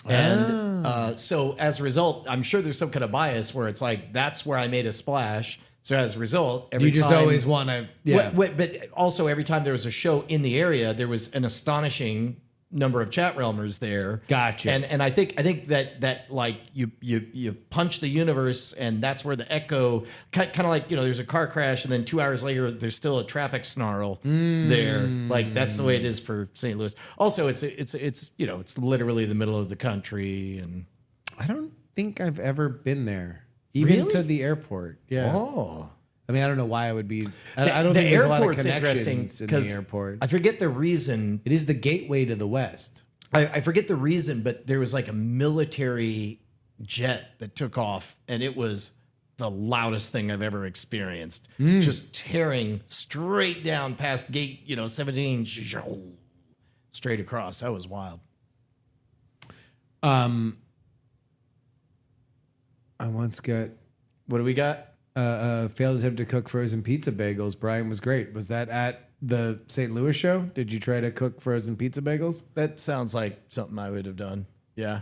And so as a result, I'm sure there's some kind of bias where it's like, that's where I made a splash. So as a result, every You just time, always want to, but also every time there was a show in the area, there was an astonishing number of chat realmers there. Gotcha. And I think that like you punch the universe, and that's where the echo kind of like, there's a car crash, and then 2 hours later there's still a traffic snarl there. Like that's the way it is for St. Louis. Also, it's literally the middle of the country, and I don't think I've ever been there, even Really? to the airport. Yeah. oh. I mean, I don't know why I would be. I don't think there's a lot of connections in the airport. I forget the reason. It is the gateway to the West. I forget the reason, but there was like a military jet that took off, and it was the loudest thing I've ever experienced. Just tearing straight down past gate, 17, straight across. That was wild. I once got What do we got? failed attempt to cook frozen pizza bagels. Brian was great. Was that at the St. Louis show? Did you try to cook frozen pizza bagels? That sounds like something I would have done. Yeah.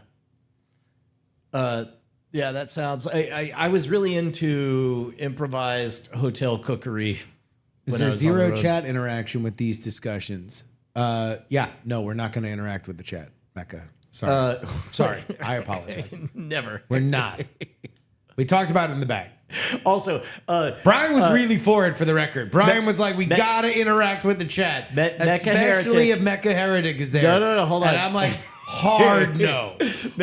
Yeah, that sounds. I was really into improvised hotel cookery. Is when I there was on the zero road. chat interaction with these discussions? Yeah, no, we're not going to interact with the chat, Mecca. Sorry. Sorry. I apologize. Never. We're not. We talked about it in the back. Also, Brian was really for it, for the record. Brian was like, we gotta interact with the chat. Especially if Mecha Heretic is there. No, hold on. And I'm like, hard no.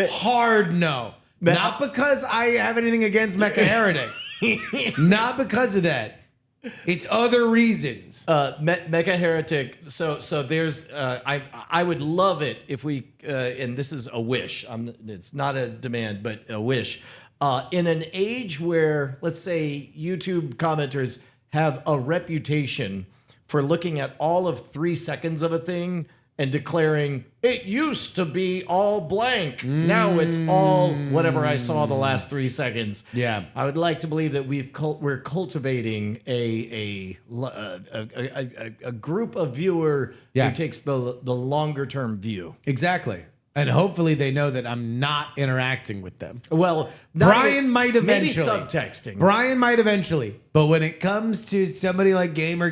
Hard no. Not because I have anything against Mecha Heretic. Not because of that. It's other reasons. Mecha Heretic. So there's. I would love it if we. And this is a wish. It's not a demand, but a wish. In an age where, let's say, YouTube commenters have a reputation for looking at all of 3 seconds of a thing and declaring it used to be all blank. Now it's all whatever I saw the last 3 seconds. Yeah. I would like to believe that we're cultivating a group of viewer who takes the longer term view. Exactly. And hopefully they know that I'm not interacting with them. Well, Brian might eventually. Maybe subtexting. Brian might eventually. But when it comes to somebody like Gamer,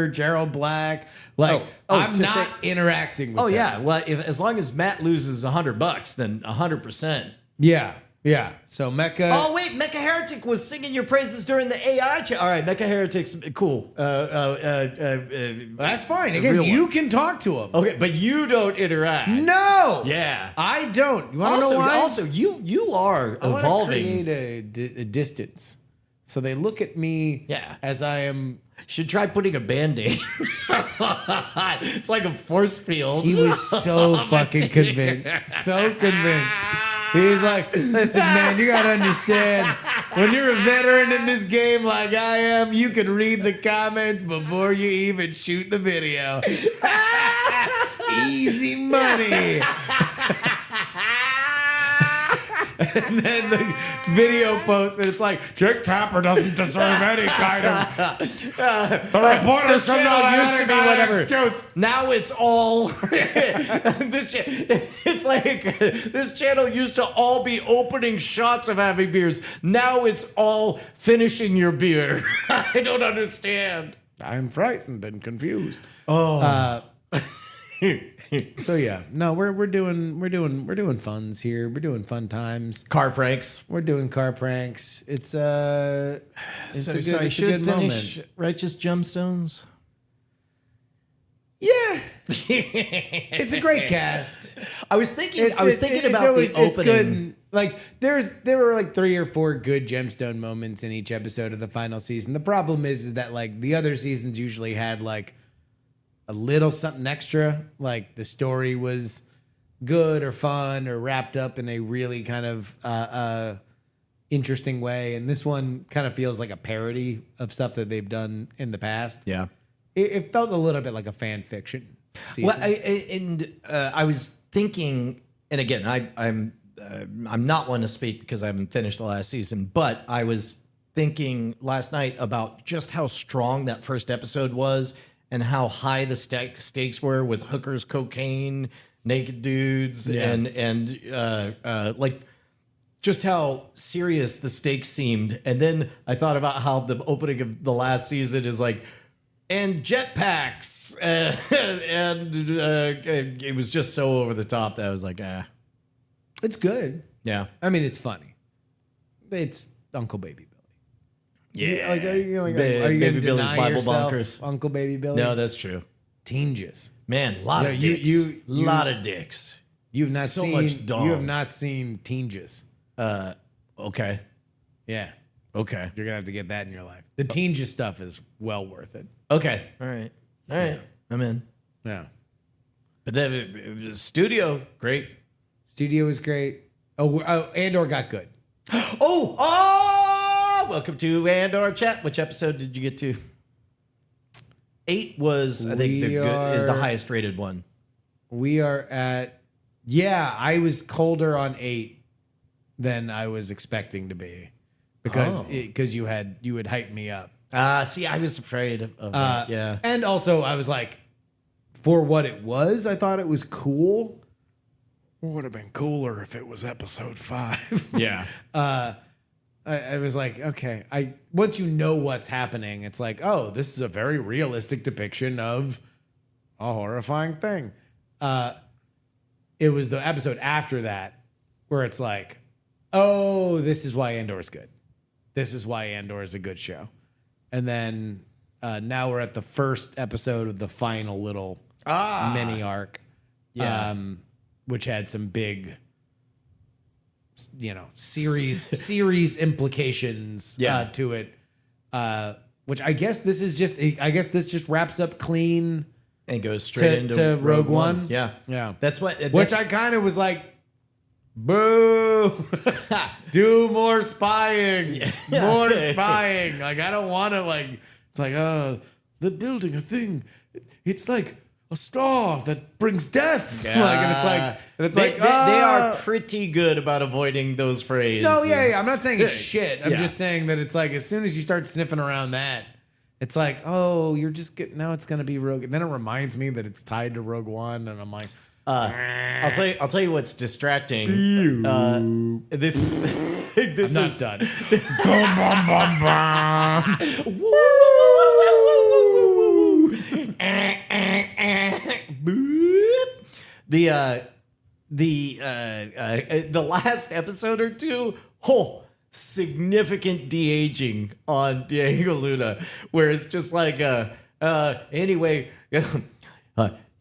Gerald Black, I'm not interacting with them. Yeah. Well, as long as Matt loses $100, then 100%. Yeah. Yeah. So Mecha. Oh wait, Mecha Heretic was singing your praises during the AI chat. All right, Mecha Heretic's cool. That's fine. Again, you can talk to him. Okay, but you don't interact. No. Yeah, I don't. You want to know why? Also, you are I evolving. Create a distance, so they look at me. Yeah. As I am. Should try putting a Band-Aid. It's like a force field. He was so fucking convinced. So convinced. He's like, listen, man, you gotta understand, when you're a veteran in this game like I am, you can read the comments before you even shoot the video. Easy money. And then the video posts, and it's like, Jake Tapper doesn't deserve any kind of. The reporters from now used to be whatever. Excuse. Now it's all. It's like this channel used to all be opening shots of having beers. Now it's all finishing your beer. I don't understand. I'm frightened and confused. Oh. So yeah, no, we're doing funs here. We're doing fun times. Car pranks. We're doing car pranks. It's a good finish moment. Righteous Gemstones. Yeah, it's a great cast. I was thinking about the opening. It's good. Like there were like 3 or 4 good gemstone moments in each episode of the final season. The problem is that like the other seasons usually had like a little something extra, like the story was good or fun or wrapped up in a really kind of interesting way. And this one kind of feels like a parody of stuff that they've done in the past. Yeah. It felt a little bit like a fan fiction season. Well, I was thinking, and again, I'm not one to speak because I haven't finished the last season, but I was thinking last night about just how strong that first episode was and how high the stakes were with hookers, cocaine, naked dudes, and like just how serious the stakes seemed. And then I thought about how the opening of the last season is like, and jetpacks, and it was just so over the top that I was like, It's good. yeah. I mean, it's funny. It's Uncle Baby Billy. Yeah. Like, are you going to deny yourself Uncle Baby Billy? No, that's true. Teenges. Man, a lot of dicks. Lot of dicks. You've not So seen much dong. You have not seen Teenges. Okay. Yeah. Okay. You're gonna have to get that in your life. The Teenges stuff is well worth it. Okay. All right. I'm in. Yeah. But then the studio, great. Studio is great. Oh, Andor got good. Welcome to Andor Chat. Which episode did you get to? 8 was, I think, is the highest rated one. We are at, I was colder on 8 than I was expecting to be because you had hyped me up. See, I was afraid of that. Yeah. And also I was like, for what it was, I thought it was cool. Would have been cooler if it was episode 5. Yeah. I was like, okay. Once you know what's happening, it's like, oh, this is a very realistic depiction of a horrifying thing. It was the episode after that where it's like, oh, this is why Andor's good. this is why Andor is a good show. And then now we're at the first episode of the final little mini arc, which had some big, series implications to it. Which I guess this just wraps up clean And goes straight into Rogue One. Yeah. That's what. Which I kind of was like, boo! Do more spying, more spying. Like I don't want to It's like they're building a thing. It's like a star that brings death. Yeah. They are pretty good about avoiding those phrases. No, yeah. I'm not saying it's shit. I'm just saying that it's like as soon as you start sniffing around that, it's like, oh, you're just getting now. It's gonna be Rogue. And then it reminds me that it's tied to Rogue One, and I'm like, I'll tell you what's distracting. This I'm not done. The last episode or two, significant de-aging on Diego Luna, where it's just like anyway,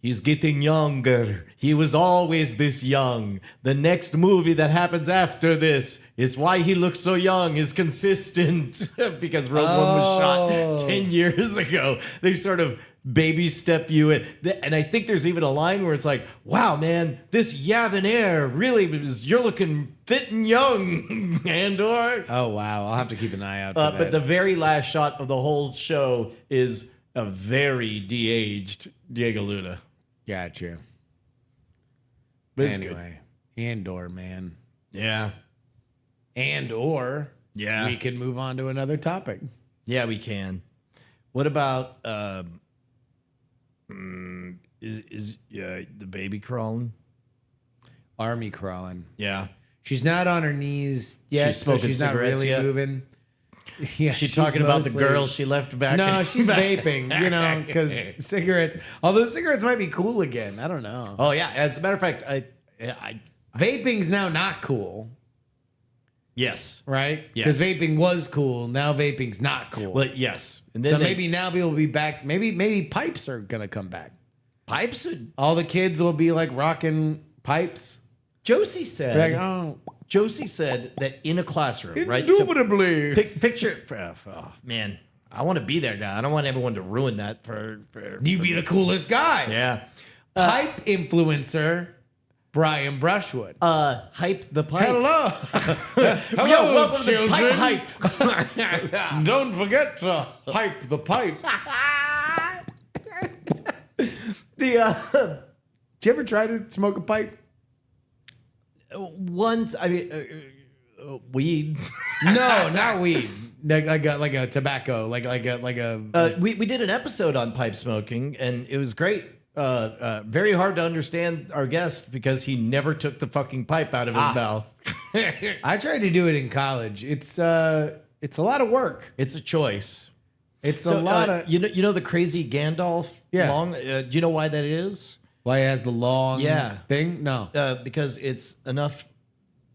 he's getting younger. He was always this young. The next movie that happens after this is why he looks so young is consistent because Rogue One was shot 10 years ago. They sort of baby step you in. And I think there's even a line where it's like, wow, man, this Yavin Air really you're looking fit and young, Andor. Oh, wow. I'll have to keep an eye out for that. But the very last shot of the whole show is a very de-aged Diego Luna. Gotcha. But anyway, Andor, man. Yeah. And/or we can move on to another topic. Yeah, we can. What about is the baby crawling? Army crawling. Yeah. She's not on her knees yet, so she's not really moving. Yeah, she's talking about the girl she left back. No, she's vaping, because cigarettes. Although cigarettes might be cool again. I don't know. Oh yeah, as a matter of fact, vaping's now not cool. Yes. Right? Because vaping was cool. Now vaping's not cool. Well, yes. And then so maybe now people will be back. Maybe pipes are gonna come back. Pipes? All the kids will be like rocking pipes. Josie said. Josie said that in a classroom, right? Indubitably. So, picture. Oh, man, I want to be there now. I don't want everyone to ruin that for you be the coolest guy. Yeah. Pipe influencer. Brian Brushwood. Hype the pipe. Hello. Hello, Yo, welcome children. to the pipe hype. Don't forget to hype the pipe. Did you ever try to smoke a pipe? Once, I mean, weed. No, not weed. Like a tobacco. Like a. We did an episode on pipe smoking, and it was great. Very hard to understand our guest because he never took the fucking pipe out of his mouth. I tried to do it in college. It's a lot of work. It's a choice. It's a lot of you know the crazy Gandalf long. Do you know why that is? Why it has the long thing? No, because it's enough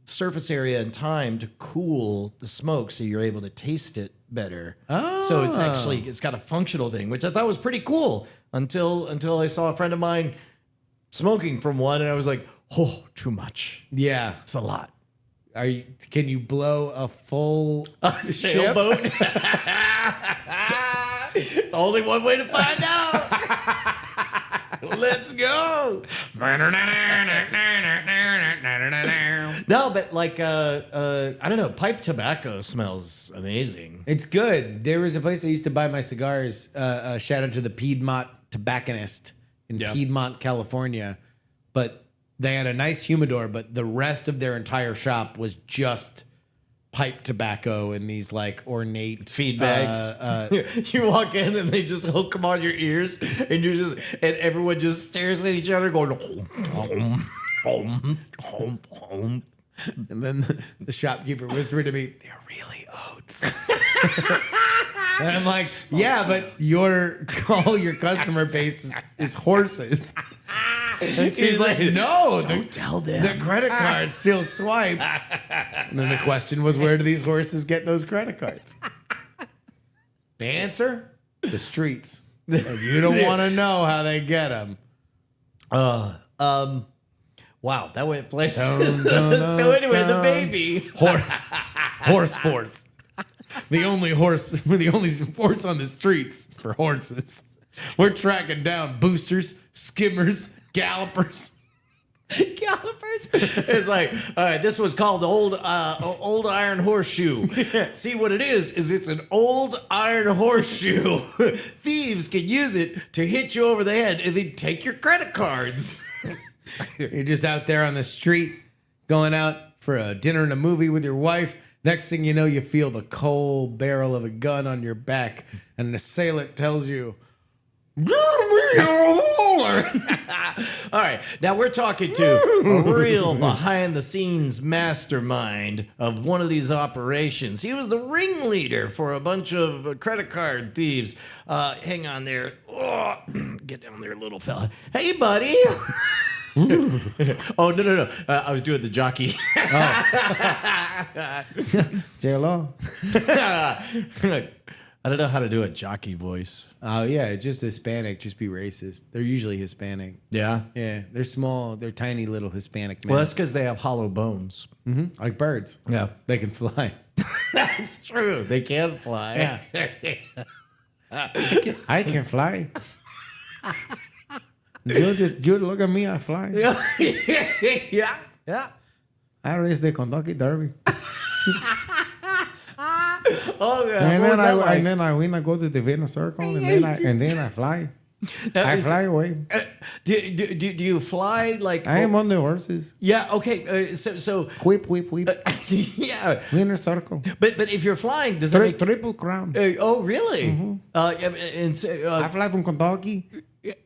surface area and time to cool the smoke, so you're able to taste it better. Oh, so it's got a functional thing, which I thought was pretty cool. Until I saw a friend of mine smoking from one, and I was like, oh, too much. Yeah, it's a lot. Can you blow a full sailboat? Only one way to find out. Let's go. No, but like I don't know, pipe tobacco smells amazing. It's good. There was a place I used to buy my cigars. Shout out to the Piedmont tobacconist in Piedmont, California. But they had a nice humidor, but the rest of their entire shop was just pipe tobacco in these like ornate feed bags. You walk in and they just hook them on your ears, and and everyone just stares at each other going home, home, home, home. And then the shopkeeper whispered to me, "They're really oats." And I'm like, "Yeah, but all your customer base is horses." And she's like, no, don't tell them. the credit cards still swipe. And then the question was, where do these horses get those credit cards? The answer? The streets. And you don't want to know how they get them. Wow, that went places. Dun, dun, So anyway, the dun. baby. Horse force. The only force on the streets for horses. We're tracking down boosters, skimmers, gallopers. Gallopers. It's like, all right, this was called the old iron horseshoe. See what it is it's an old iron horseshoe. Thieves can use it to hit you over the head and then take your credit cards. You're just out there on the street, going out for a dinner and a movie with your wife. Next thing you know, you feel the cold barrel of a gun on your back, and an assailant tells you, "Give me your wallet." All right, now we're talking to a real behind-the-scenes mastermind of one of these operations. He was the ringleader for a bunch of credit card thieves. Hang on there. Oh, get down there, little fella. Hey, buddy. Oh, no. I was doing the jockey. JLO. I don't know how to do a jockey voice. Oh, yeah, it's just Hispanic. Just be racist. They're usually Hispanic. Yeah? Yeah, they're small. They're tiny little Hispanic men. Well, that's because they have hollow bones. Like birds. Yeah. They can fly. That's true. They can fly. I can fly. You look at me, I fly. Yeah. I race the Kentucky Derby. Oh, yeah. And What was that like? then I win. I go to the Venus Circle, and then I fly. I fly away. Do you fly like? I am on the horses. Yeah. Okay. So. Whip, whip, whip. Yeah. Winner Circle. But if you're flying, does that make? Triple crown. Oh, really? I fly from Kentucky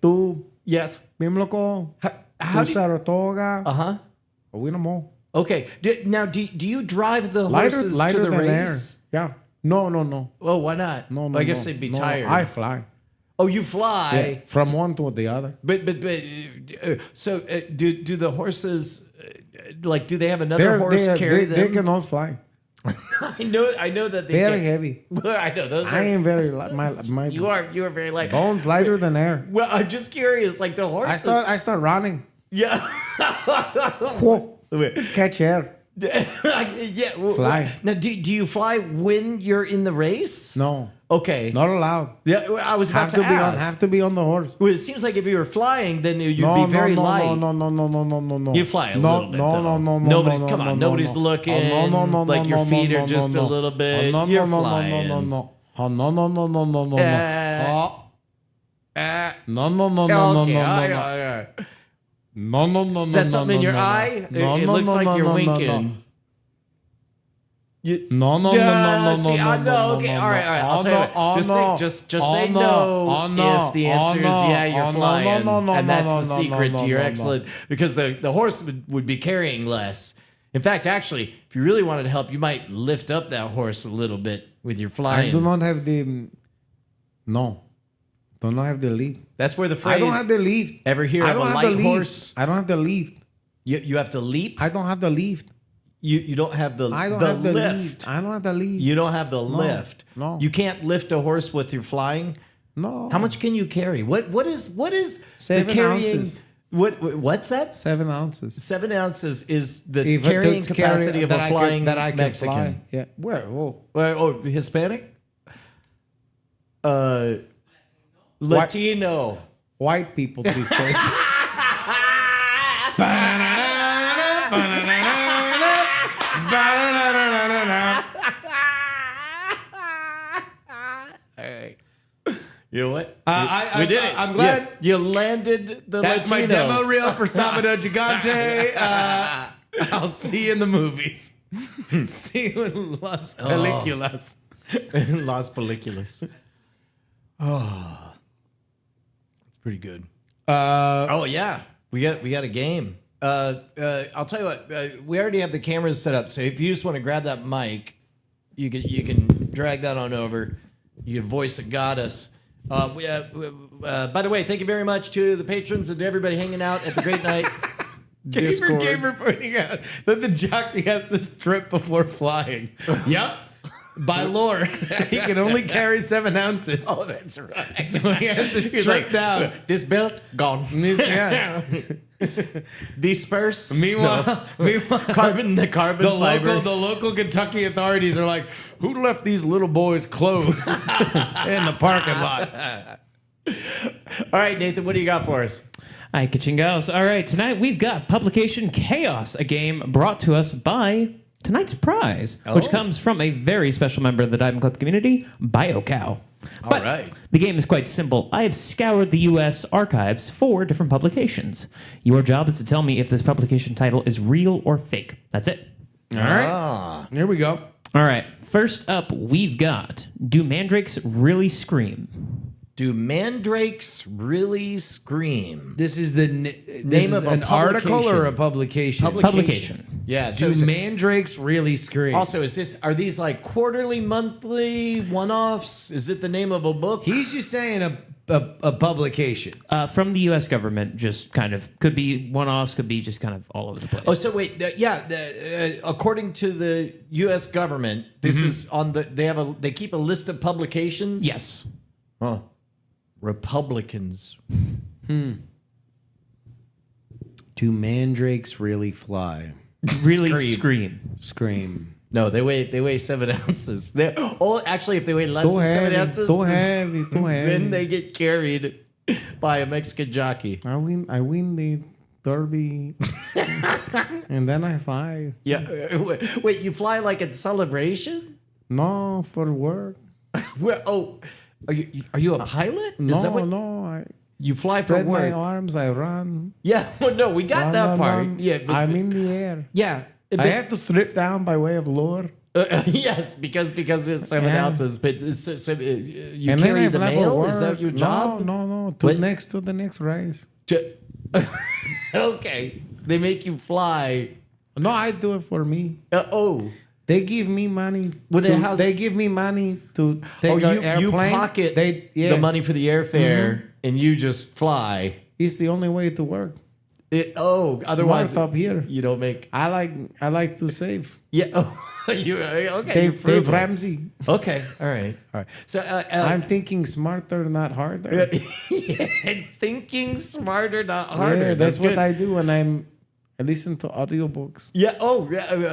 to yes. Pimlico How to Saratoga. Uh-huh. I win them all. Okay. Now, do you drive the horses Lighter to the than race? air. Yeah. No. Oh, why not? No. I guess they'd be No, tired. I fly. Oh, you fly. Yeah, from one to the other. But so do the horses like do they have another horse carry them? They cannot fly. I know that they Very can. heavy. Well, I know those. I am very my You are very light. bones lighter than air. Well, I'm just curious, like the horses. I start running. Yeah. Whoa. Catch air. Yeah. Fly. Now, do you fly when you're in the race? No. Okay. Not allowed. Yeah, I was about Have to be on the horse. Well, it seems like if you were flying, then you'd be very light. No. You fly a little bit. Though. Nobody's come on. Nobody's looking. Like your feet are just a little bit. You're flying. No. No. Is that something in your eye? It looks like you're winking. No. See, no. Okay, all right. I'll tell you what. Just say no if the answer is yeah, you're flying, and that's the secret to your excellent. Because the horse would be carrying less. In fact, actually, if you really wanted to help, you might lift up that horse a little bit with your flying. I do not have the. No. Do not have the lift. That's where the phrase. I don't have the lift. Ever hear of a light horse? I don't have the lift. You have to leap. I don't have the lift. You don't have the I don't the have the lift. lift. I don't have the lift. You don't have the lift. No. You can't lift a horse with your flying. No. How much can you carry? What is 7 the carrying? ounces. What's that? 7 ounces. 7 ounces is the If carrying to carry- capacity of a flying that I can Mexican. fly. Yeah. Where? Whoa. Oh, Hispanic? Latino. White people these days. You know what? We did it. I'm glad. Yeah, you landed the That's Latino. my demo reel for Sábado Gigante. I'll see you in the movies. See you in Las Películas. Las Películas. Oh, it's pretty good. Oh yeah, we got a game. I'll tell you what. We already have the cameras set up, so if you just want to grab that mic, you can drag that on over. You can voice a goddess. By the way, thank you very much to the patrons and to everybody hanging out at the Great Night Discord. Gamer pointing out that the jockey has to strip before flying. Yep. By lore, he can only carry 7 ounces. Oh, that's right. So he has to strip down. This belt gone. Yeah. Disperse. Meanwhile, the carbon fiber. the local Kentucky authorities are like, who left these little boys' clothes in the parking lot? All right, Nathan, what do you got for us? Hi, Kachingos. All right, tonight we've got Publication Chaos, a game brought to us by tonight's prize, which comes from a very special member of the Diamond Club community, BioCow. But right. the game is quite simple. I have scoured the U.S. archives for different publications. Your job is to tell me if this publication title is real or fake. That's it. All right. Here we go. All right. First up, we've got Do Mandrakes Really Scream? Do mandrakes really scream? This is the name of an article or a publication? Publication. Yeah. Do mandrakes really scream? Also, are these like quarterly, monthly, one-offs? Is it the name of a book? He's just saying a publication. From the U.S. government, just kind of, could be one-offs, could be just kind of all over the place. Oh, so wait, according to the U.S. government, this is on the. They keep a list of publications. Yes. Huh. Republicans. Do mandrakes really fly? Really scream. Scream. No, they weigh 7 ounces. Actually, if they weigh less Too than 7 heavy, ounces, too heavy. then they get carried by a Mexican jockey. I win the derby, and then I fly. Yeah. Wait, you fly like it's celebration? No, for work. Are you a pilot? You fly for Spread work? my arms, I run. Yeah. Well, no, we got that part. Yeah. I'm in the air. Yeah. I have to strip down by way of lure. Yes, because it's 7 ounces. But you And carry then the I fly for mail. work. Is that your job? No. What? To the next race. Okay. They make you fly. No, I do it for me. They give me money. They give me money to take an airplane. You pocket the money for the airfare, and you just fly. It's the only way to work. Otherwise Smart up here. you don't make. I like to save. Yeah. Okay. Dave Ramsey. Okay. All right. So I'm thinking smarter, not harder. thinking smarter, not harder. Yeah, that's what good. I do when I listen to audiobooks. Yeah.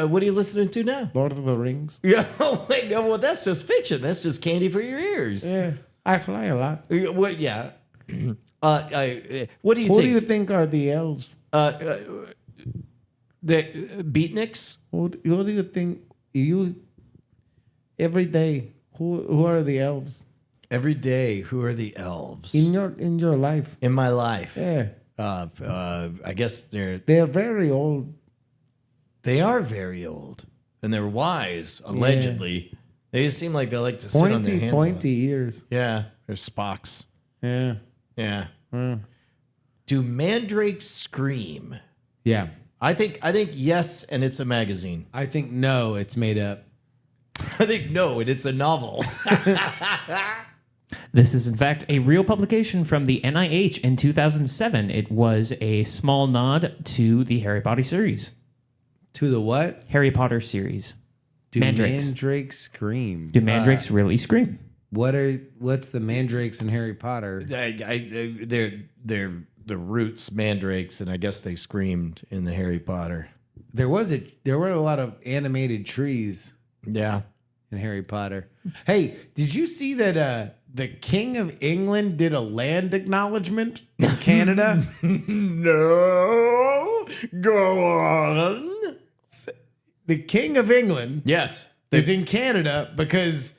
What are you listening to now? Lord of the Rings. Yeah. Wait. No. Well, that's just fiction. That's just candy for your ears. Yeah, I fly a lot. What? Yeah. What do you Who think? do you think are the elves? The beatniks? Who do you think every day? Who are the elves Every day, who are the elves in your life? in my life? Yeah, I guess they're very old. they are very old and they're wise. Allegedly, they just seem like they like to sit on their hands. Pointy ears. Yeah, they're Spocks. Yeah. Yeah. Do mandrakes scream? Yeah. I think yes, and it's a magazine. I think no, it's made up. I think no, and it's a novel. This is, in fact, a real publication from the NIH in 2007. It was a small nod to the Harry Potter series. To the what? Harry Potter series. Do Mandrakes. mandrakes scream? Do mandrakes really scream? What's the mandrakes in Harry Potter? They're the roots mandrakes, and I guess they screamed in the Harry Potter. There were a lot of animated trees Yeah. in Harry Potter. Hey, did you see that the King of England did a land acknowledgement in Canada? No. Go on. The King of England Yes. is in Canada because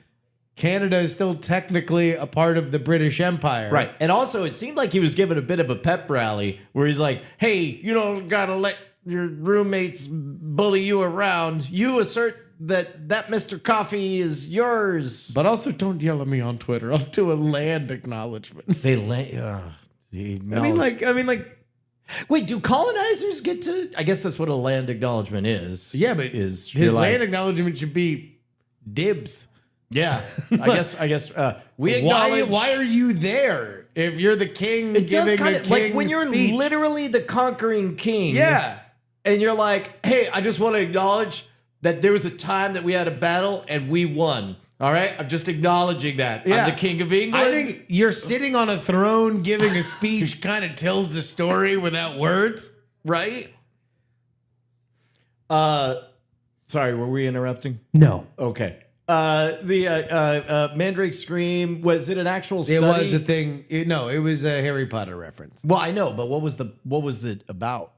Canada is still technically a part of the British Empire. Right. And also, it seemed like he was giving a bit of a pep rally where he's like, hey, you don't got to let your roommates bully you around. You assert that Mr. Coffee is yours. But also don't yell at me on Twitter. I'll do a land acknowledgement. They lay. I mean, like. Wait, do colonizers get to? I guess that's what a land acknowledgement is. Yeah, but is his land acknowledgement should be dibs. Yeah, I guess we acknowledge. Why are you there if you're the king It does giving kind the of like king when you're speech? literally the conquering king. Yeah. And you're like, hey, I just want to acknowledge that there was a time that we had a battle and we won. All right? I'm just acknowledging that. Yeah. I'm the king of England. I think you're sitting on a throne giving a speech kind of tells the story without words. right? Sorry, were we interrupting? No. Okay. The Mandrake Scream, was it an actual study? It was a thing. No, it was a Harry Potter reference. Well, I know, but what was it about?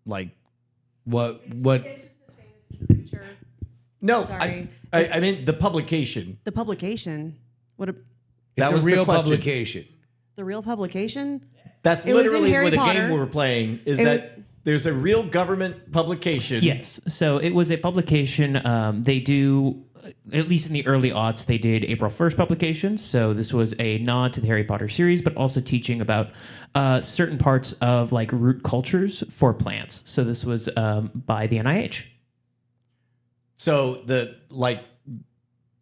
Like, What? It's just the famous creature. no, Sorry. I mean the publication. The publication. It's That a was the real question. publication. the real publication? That's It was in literally Harry what the Potter. game we're playing is It that there's a real government publication. Yes. So it was a publication. They do, at least in the early aughts, they did April 1st publications. So this was a nod to the Harry Potter series, but also teaching about certain parts of like root cultures for plants. So this was by the NIH. So the like,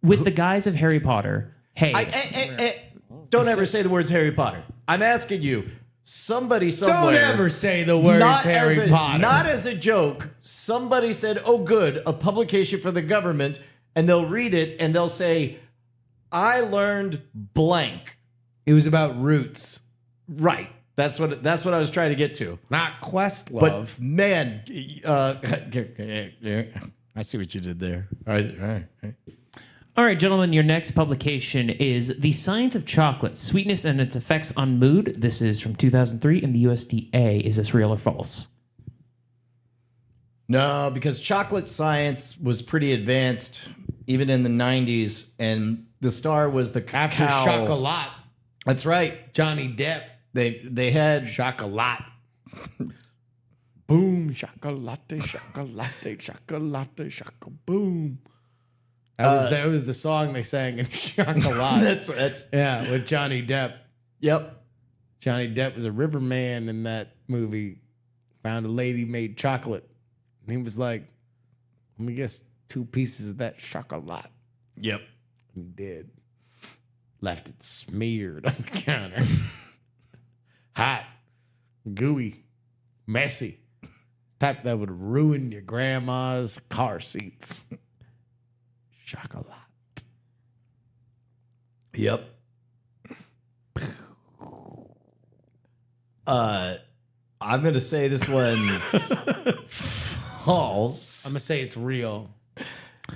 With the guise of Harry Potter. Hey. don't ever say the words Harry Potter. I'm asking you, somebody Don't somewhere. ever say the words Harry Potter. Not as a joke. Somebody said, "Oh, good, a publication for the government," and they'll read it and they'll say, "I learned blank." It was about roots, Right. That's what I was trying to get to. not Questlove. But man, I see what you did there. All right. All right, gentlemen, your next publication is The Science of Chocolate, Sweetness and Its Effects on Mood. This is from 2003 in the USDA. Is this real or false? No, because chocolate science was pretty advanced even in the 90s, and the star was the After cacao. Chocolat, That's right. Johnny Depp. They had Chocolat. Boom, chocolate, chocolate, chocolate, chocolate, boom. That was the song they sang in Chocolat. that's Yeah, with Johnny Depp. yep. Johnny Depp was a riverman in that movie. Found a lady made chocolate. And he was like, let me guess 2 pieces of that chocolat. Yep. And he did. Left it smeared on the counter. Hot, gooey, messy. Type that would ruin your grandma's car seats. Chocolat. Yep. I'm gonna say this one's false. I'm going to say it's real.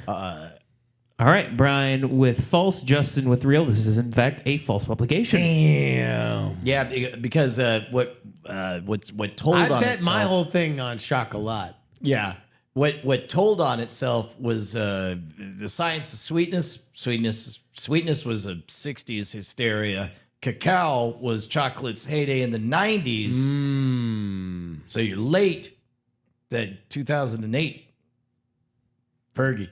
All right, Brian with false, Justin with real. This is, in fact, a false publication. Damn. Yeah, because what told I on bet itself. my whole thing on Chocolat. Yeah. What told on itself was the science of sweetness. Sweetness was a 60s hysteria. Cacao was chocolate's heyday in the 90s. So you're late. That 2008. Fergie.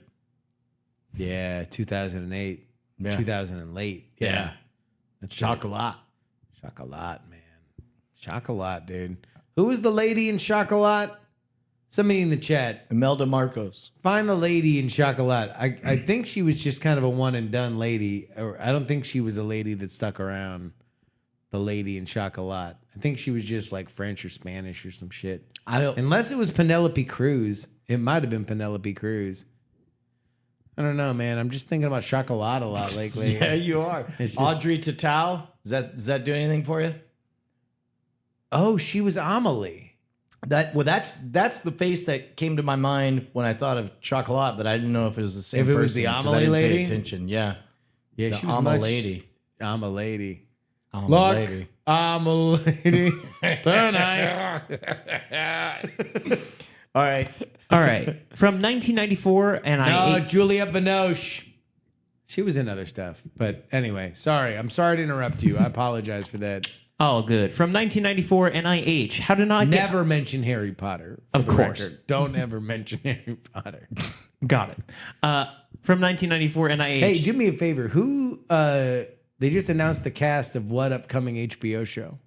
Yeah, 2008. Yeah. 2000 and late. Yeah. That's Chocolat. Chocolat, man. Chocolat, dude. Who was the lady in Chocolat? Somebody in the chat. Imelda Marcos. Find the lady in Chocolat. I think she was just kind of a one and done lady. Or I don't think she was a lady that stuck around. The lady in Chocolat. I think she was just like French or Spanish or some shit. I don't. Unless it was Penelope Cruz. It might have been Penelope Cruz. I don't know, man. I'm just thinking about Chocolat a lot lately. Yeah, you are. It's just- Audrey Tautou. Does that do anything for you? Oh, she was Amelie. That's the face that came to my mind when I thought of Chocolat, but I didn't know if it was the same. If it person, was the 'cause I Amelie didn't lady? pay attention. Yeah, Yeah, the she was I'm a much- lady. I'm a lady. I'm a Look, lady. I'm a lady tonight. All right. All right. From 1994, and No, I ate. Juliette Binoche. She was in other stuff. But anyway, sorry. I'm sorry to interrupt you. I apologize for that. Oh, good. From 1994, NIH. How did I get... Never mention Harry Potter. for Of the course. record. Don't ever mention Harry Potter. Got it. From 1994, NIH. Hey, do me a favor. Who, they just announced the cast of what upcoming HBO show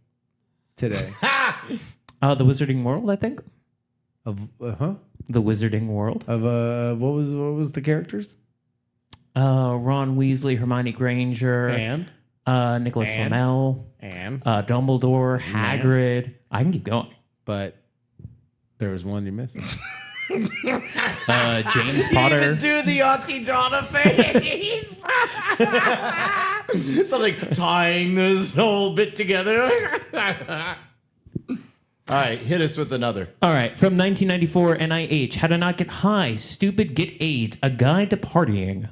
today? The Wizarding World, I think. Of, The Wizarding World. Of, what was the characters? Ron Weasley, Hermione Granger, And Nicholas And? Flamel, Dumbledore, Hagrid. I can keep going. but there was one you're missing. James Potter. Do the Auntie Donna face. So like tying this whole bit together. All right, hit us with another. All right, from 1994, NIH, How to Not Get High, Stupid, Get AIDS, A Guide to Partying.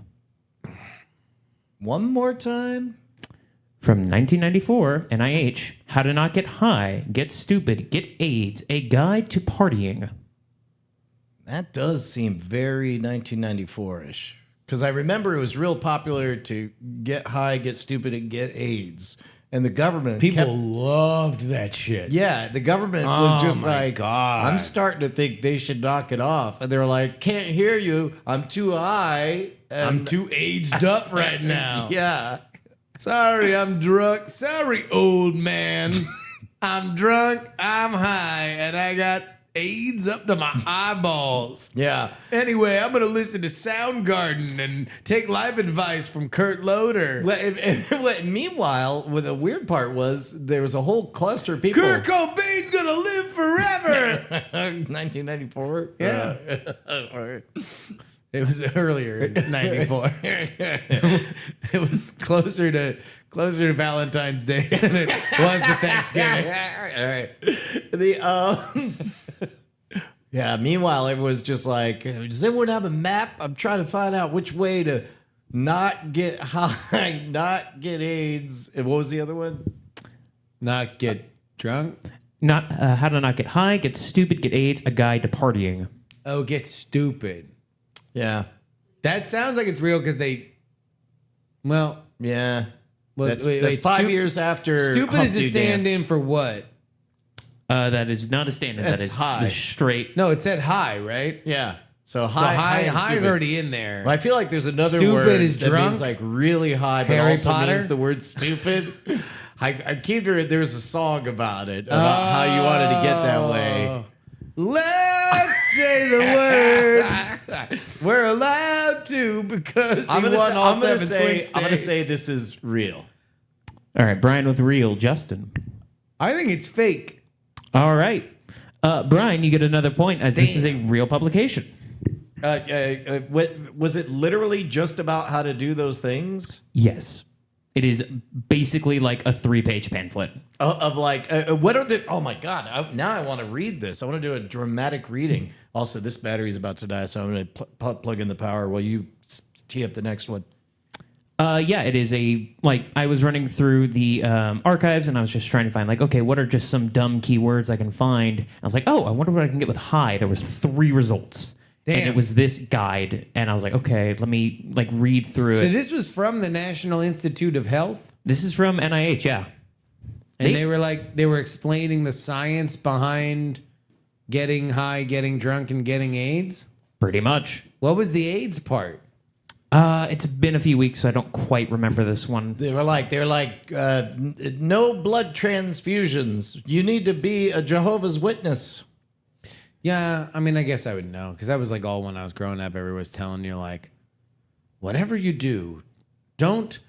One more time. From 1994, NIH, How to Not Get High, Get Stupid, Get AIDS, A Guide to Partying. That does seem very 1994-ish. Because I remember it was real popular to get high, get stupid, and get AIDS. And the government Loved that shit. yeah, the government was just my like, God. I'm starting to think they should knock it off. And they were like, can't hear you. I'm too high. And I'm too aged up right now. yeah. Sorry, I'm drunk. Sorry, old man. I'm drunk, I'm high, and I got AIDS up to my eyeballs. Yeah. Anyway, I'm going to listen to Soundgarden and take life advice from Kurt Loder. Meanwhile, the weird part was there was a whole cluster of people. Kurt Cobain's going to live forever. 1994? Yeah. All right. It was earlier in 94. It was closer to Valentine's Day than it was to Thanksgiving. All right. Yeah, meanwhile, it was just like, does everyone have a map? I'm trying to find out which way to not get high, not get AIDS. And what was the other one? Not get drunk. Not How to Not Get High, Get Stupid, Get AIDS, A Guide to Partying. Oh, get stupid. Yeah. That sounds like it's real because well, Yeah. wait, That's 5 years after stupid Hump is a Do stand-in Dance. for what? That is not a stand-in. That That's is high. the straight. No, it said high, right? Yeah. So So high, high is stupid. already in there. Well, I feel like there's another Stupid word is that drunk. means like really high, but Harry also Potter? means the word stupid. I keep hearing there's a song about it, about how you wanted to get that way. Let's say the word. We're allowed to because he won all seven swing I'm gonna states. say this is real. All right, Brian with real. Justin. I think it's fake. All right. Brian, you get another point as this is a real publication. Was it literally just about how to do those things? Yes. It is basically like a 3-page pamphlet. Of like, what are the? Oh my God! Now I want to read this. I want to do a dramatic reading. Also, this battery's about to die, so I'm going to plug in the power while you tee up the next one. Yeah, it is I was running through the archives and I was just trying to find okay, what are just some dumb keywords I can find? I was like, oh, I wonder what I can get with high. There was 3 results. And Damn. it was this guide. And I was like, okay, let me read through So it. this was from the National Institute of Health, This is from NIH, yeah. and they were explaining the science behind getting high, getting drunk, and getting AIDS. Pretty much. What was the AIDS part? It's been a few weeks, so I don't quite remember this one. They were like, no blood transfusions. You need to be a Jehovah's Witness. Yeah, I mean, I guess I would know because that was all when I was growing up. Everyone was telling you whatever you do, don't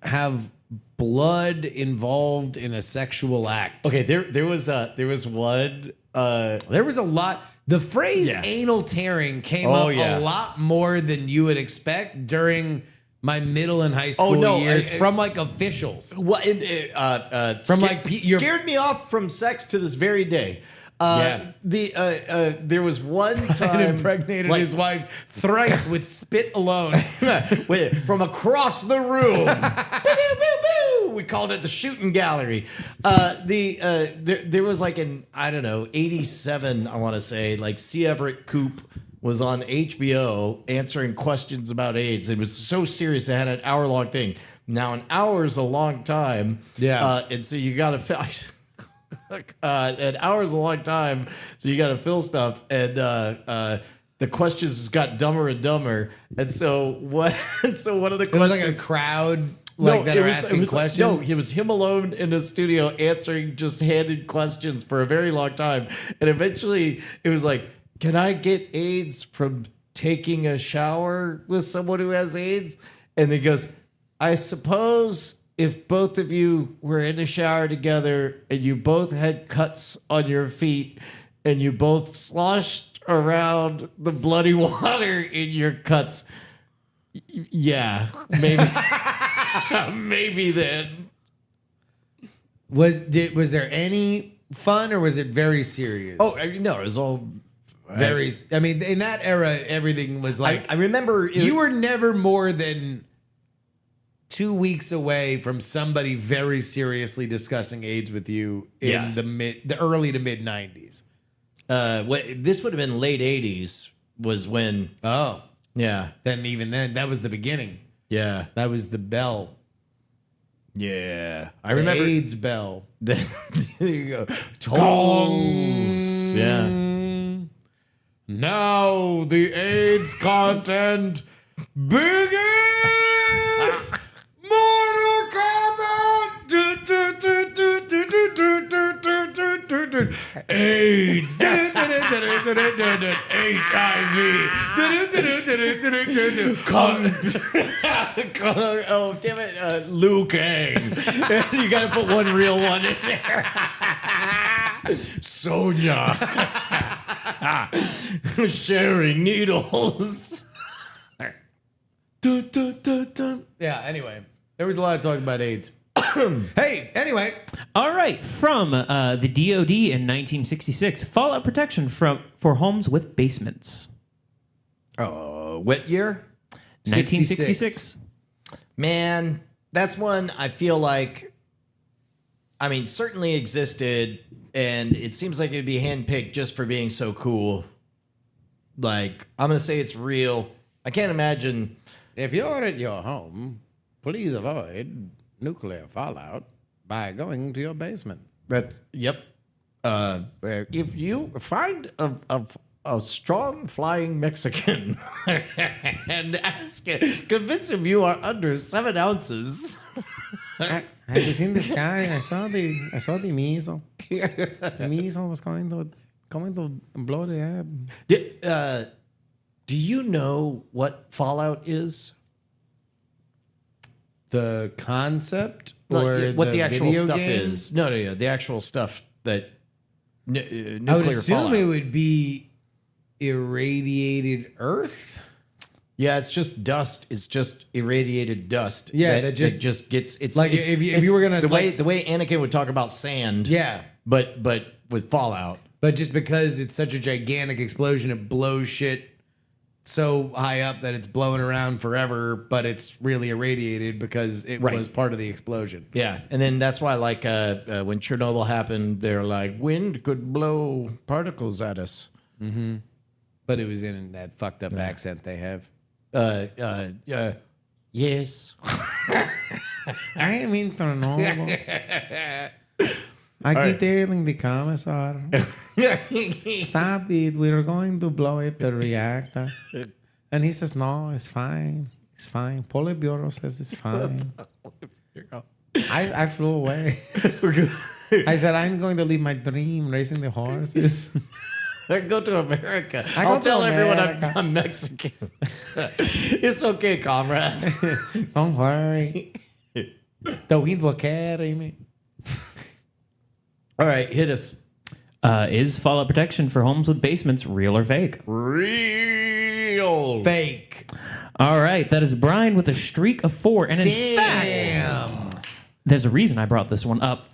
have blood involved in a sexual act. Okay, there was one. There was a lot. The phrase Yeah. anal tearing came Oh, up yeah. a lot more than you would expect during my middle and high school no, years from officials. What? From, your- scared me off from sex to this very day. Yeah. There was one And time impregnated his wife thrice with spit alone. from across the room. Boo, boo, boo. We called it the shooting gallery. There was in I don't know 87 I want to say C. Everett Koop was on HBO answering questions about AIDS. It was so serious it had an hour-long thing. Now an hour is a long time. Yeah. And so you got to. An hour is a long time, so you got to fill stuff, and the questions just got dumber and dumber. And so what? And so one of the It was questions, a crowd it asking was, questions. No, it was him alone in a studio answering just handed questions for a very long time, and eventually it was like, "Can I get AIDS from taking a shower with someone who has AIDS? And he goes, I suppose if both of you were in the shower together and you both had cuts on your feet and you both sloshed around the bloody water in your cuts, yeah, maybe, maybe then. Was there any fun or was it very serious? Oh, no, it was all very. I mean, in that era, everything was like. I remember you were never more than 2 weeks away from somebody very seriously discussing AIDS with you in the early to mid 90s. This would have been late 80s was when. Oh, Yeah. then even then, that was the beginning. Yeah. That was the bell. Yeah. I The remember. AIDS bell. There you go. Tolls. Yeah. Now the AIDS content begins. Mortal Kombat. AIDS. HIV. Oh, damn it. Liu Kang. You got to put one real one in there. Sonya. Sharing needles. Yeah, anyway. There was a lot of talk about AIDS. Hey, anyway. All right, from the DoD in 1966, fallout protection for homes with basements. What year? 1966. Man, that's one I feel like, I mean, certainly existed, and it seems like it'd be handpicked just for being so cool. Like, I'm going to say it's real. I can't imagine. If you're at your home, please avoid nuclear fallout by going to your basement. That's, yep. Where if you find a strong flying Mexican and convince him you are under 7 ounces. Have you seen this guy? I saw the missile. The missile was going to blow the air. Do you know what Fallout is? The concept Like, or what the actual video stuff game? is? No, the actual stuff that nuclear I would assume fallout. it would be irradiated Earth. Yeah, it's just dust. It's just irradiated dust. Yeah, that just gets. It's like it's, if you it's were gonna, the like- way Anakin would talk about sand. Yeah, but with Fallout. but just because it's such a gigantic explosion, it blows shit so high up that it's blowing around forever, but it's really irradiated because it Right. was part of the explosion. Yeah, and then that's why, like, when Chernobyl happened, they're like, wind could blow particles at us. But it was in that fucked up accent they have. Yes. I am in Chernobyl. I keep telling the commissar, stop it. We're going to blow up the reactor. And he says, no, it's fine. It's fine. Politburo says it's fine. I flew away. I said, I'm going to live my dream, racing the horses. I go to America. I go I'll to tell everyone America. I'm Mexican. It's okay, comrade. Don't worry. The wind will carry me. All right, hit us. Is fallout protection for homes with basements real or fake? Real. Fake. All right, that is Brian with a streak of 4. And in fact, there's a reason I brought this one up.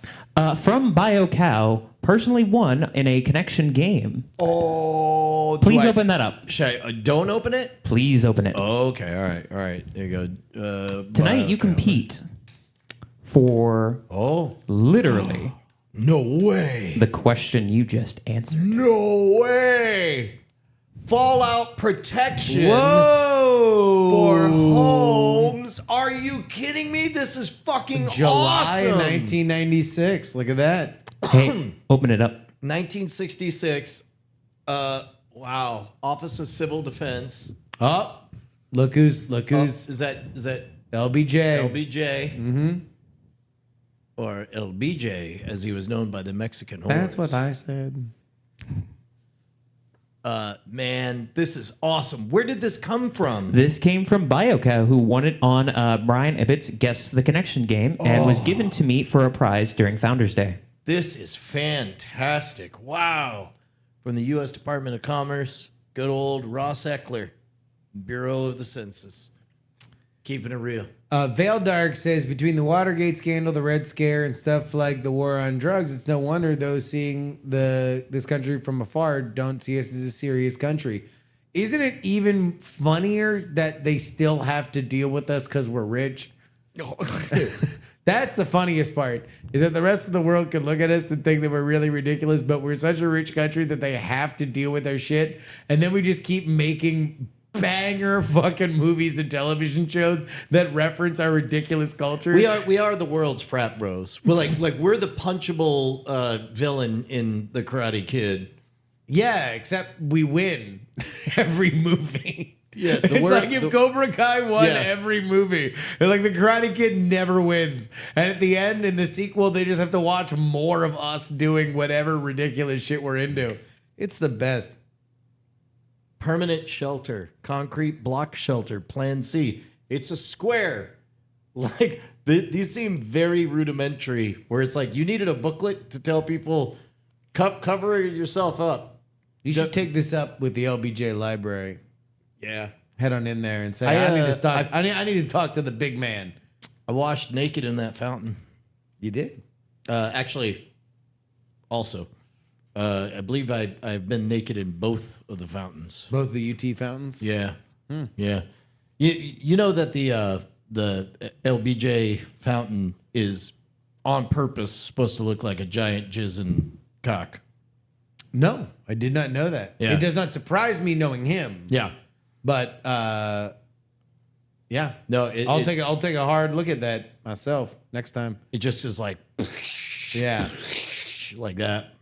From BioCow, personally won in a connection game. Oh, Please open that up. Should I don't open it? Please open it. Okay, all right. There you go. Tonight you compete for literally No way. the question you just answered. No way. Fallout protection Whoa. for homes. Are you kidding me? This is fucking July awesome. 1996. Look at that. Hey, open it up. 1966. Wow. Office of Civil Defense. Oh, look who's Is that LBJ. LBJ? Mm-hmm. Or LBJ, as he was known by the Mexican horse. That's what I said. Man, this is awesome. Where did this come from? This came from BioCow, who won it on Brian Ibbott's Guess the Connection game and was given to me for a prize during Founders Day. This is fantastic. Wow. From the U.S. Department of Commerce, good old Ross Eckler, Bureau of the Census. Keeping it real. Veil Dark says, between the Watergate scandal, the Red Scare, and stuff like the war on drugs, it's no wonder those seeing this country from afar don't see us as a serious country. Isn't it even funnier that they still have to deal with us because we're rich? That's the funniest part, is that the rest of the world can look at us and think that we're really ridiculous, but we're such a rich country that they have to deal with our shit. And then we just keep making banger fucking movies and television shows that reference our ridiculous culture. We are the world's frat bros. We're we're the punchable villain in The Karate Kid. Yeah, except we win every movie. Yeah, It's like if Cobra Kai won every movie. And like the Karate Kid never wins. And at the end, in the sequel, they just have to watch more of us doing whatever ridiculous shit we're into. It's the best. Permanent shelter, concrete block shelter, Plan C. It's a square. Like these seem very rudimentary. Where it's like you needed a booklet to tell people cover yourself up. You should take this up with the LBJ library. Yeah, Head on in there and say, I need to stop. I need to talk to the big man. I washed naked in that fountain. You did? Actually, also. I believe I've been naked in both of the fountains. Both the UT fountains? Yeah, yeah. You know that the LBJ fountain is on purpose supposed to look like a giant jizz and cock. No, I did not know that. Yeah. It does not surprise me knowing him. Yeah, But yeah, no. I'll take a hard look at that myself next time. It just is like Yeah. like that.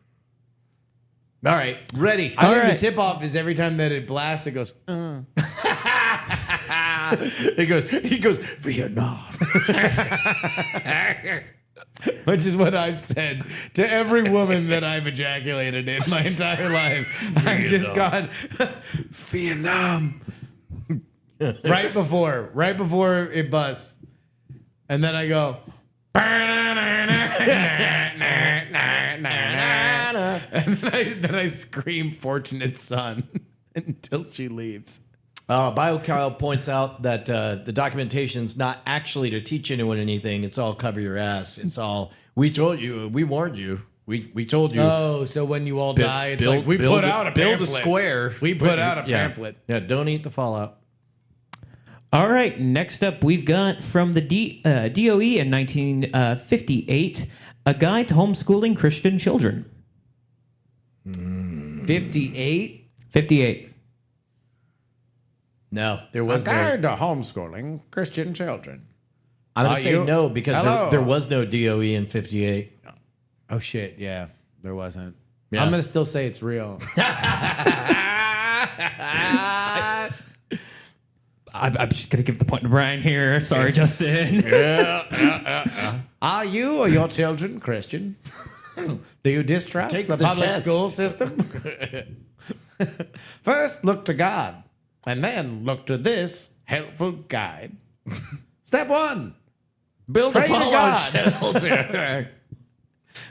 All right, ready. I think right. the tip off is every time that it blasts, it goes. He goes Vietnam. Which is what I've said to every woman that I've ejaculated in my entire life. I've just gone Vietnam right before it busts, and then I go. And then I scream "Fortunate Son" until she leaves. BioCarl points out that the documentation's not actually to teach anyone anything. It's all cover your ass. It's all we told you, we warned you, we told you. Oh, so when you all die, it's like we put out a pamphlet. Build a square. We put out a pamphlet. Yeah, don't eat the fallout. All right, next up we've got from the DOE in 1958, A Guide to Homeschooling Christian Children. 58. 58. No, there was no. to homeschooling Christian children. I'm gonna Are say you- no because Hello. there was no DOE in '58. Oh shit! Yeah, there wasn't. Yeah. I'm gonna still say it's real. I'm just going to give the point to Brian here. Sorry, Justin. Are you or your children Christian? Do you distrust Take the the public test. school system? First, look to God, and then look to this helpful guide. Step 1. Build Pray a to fallout God. shelter.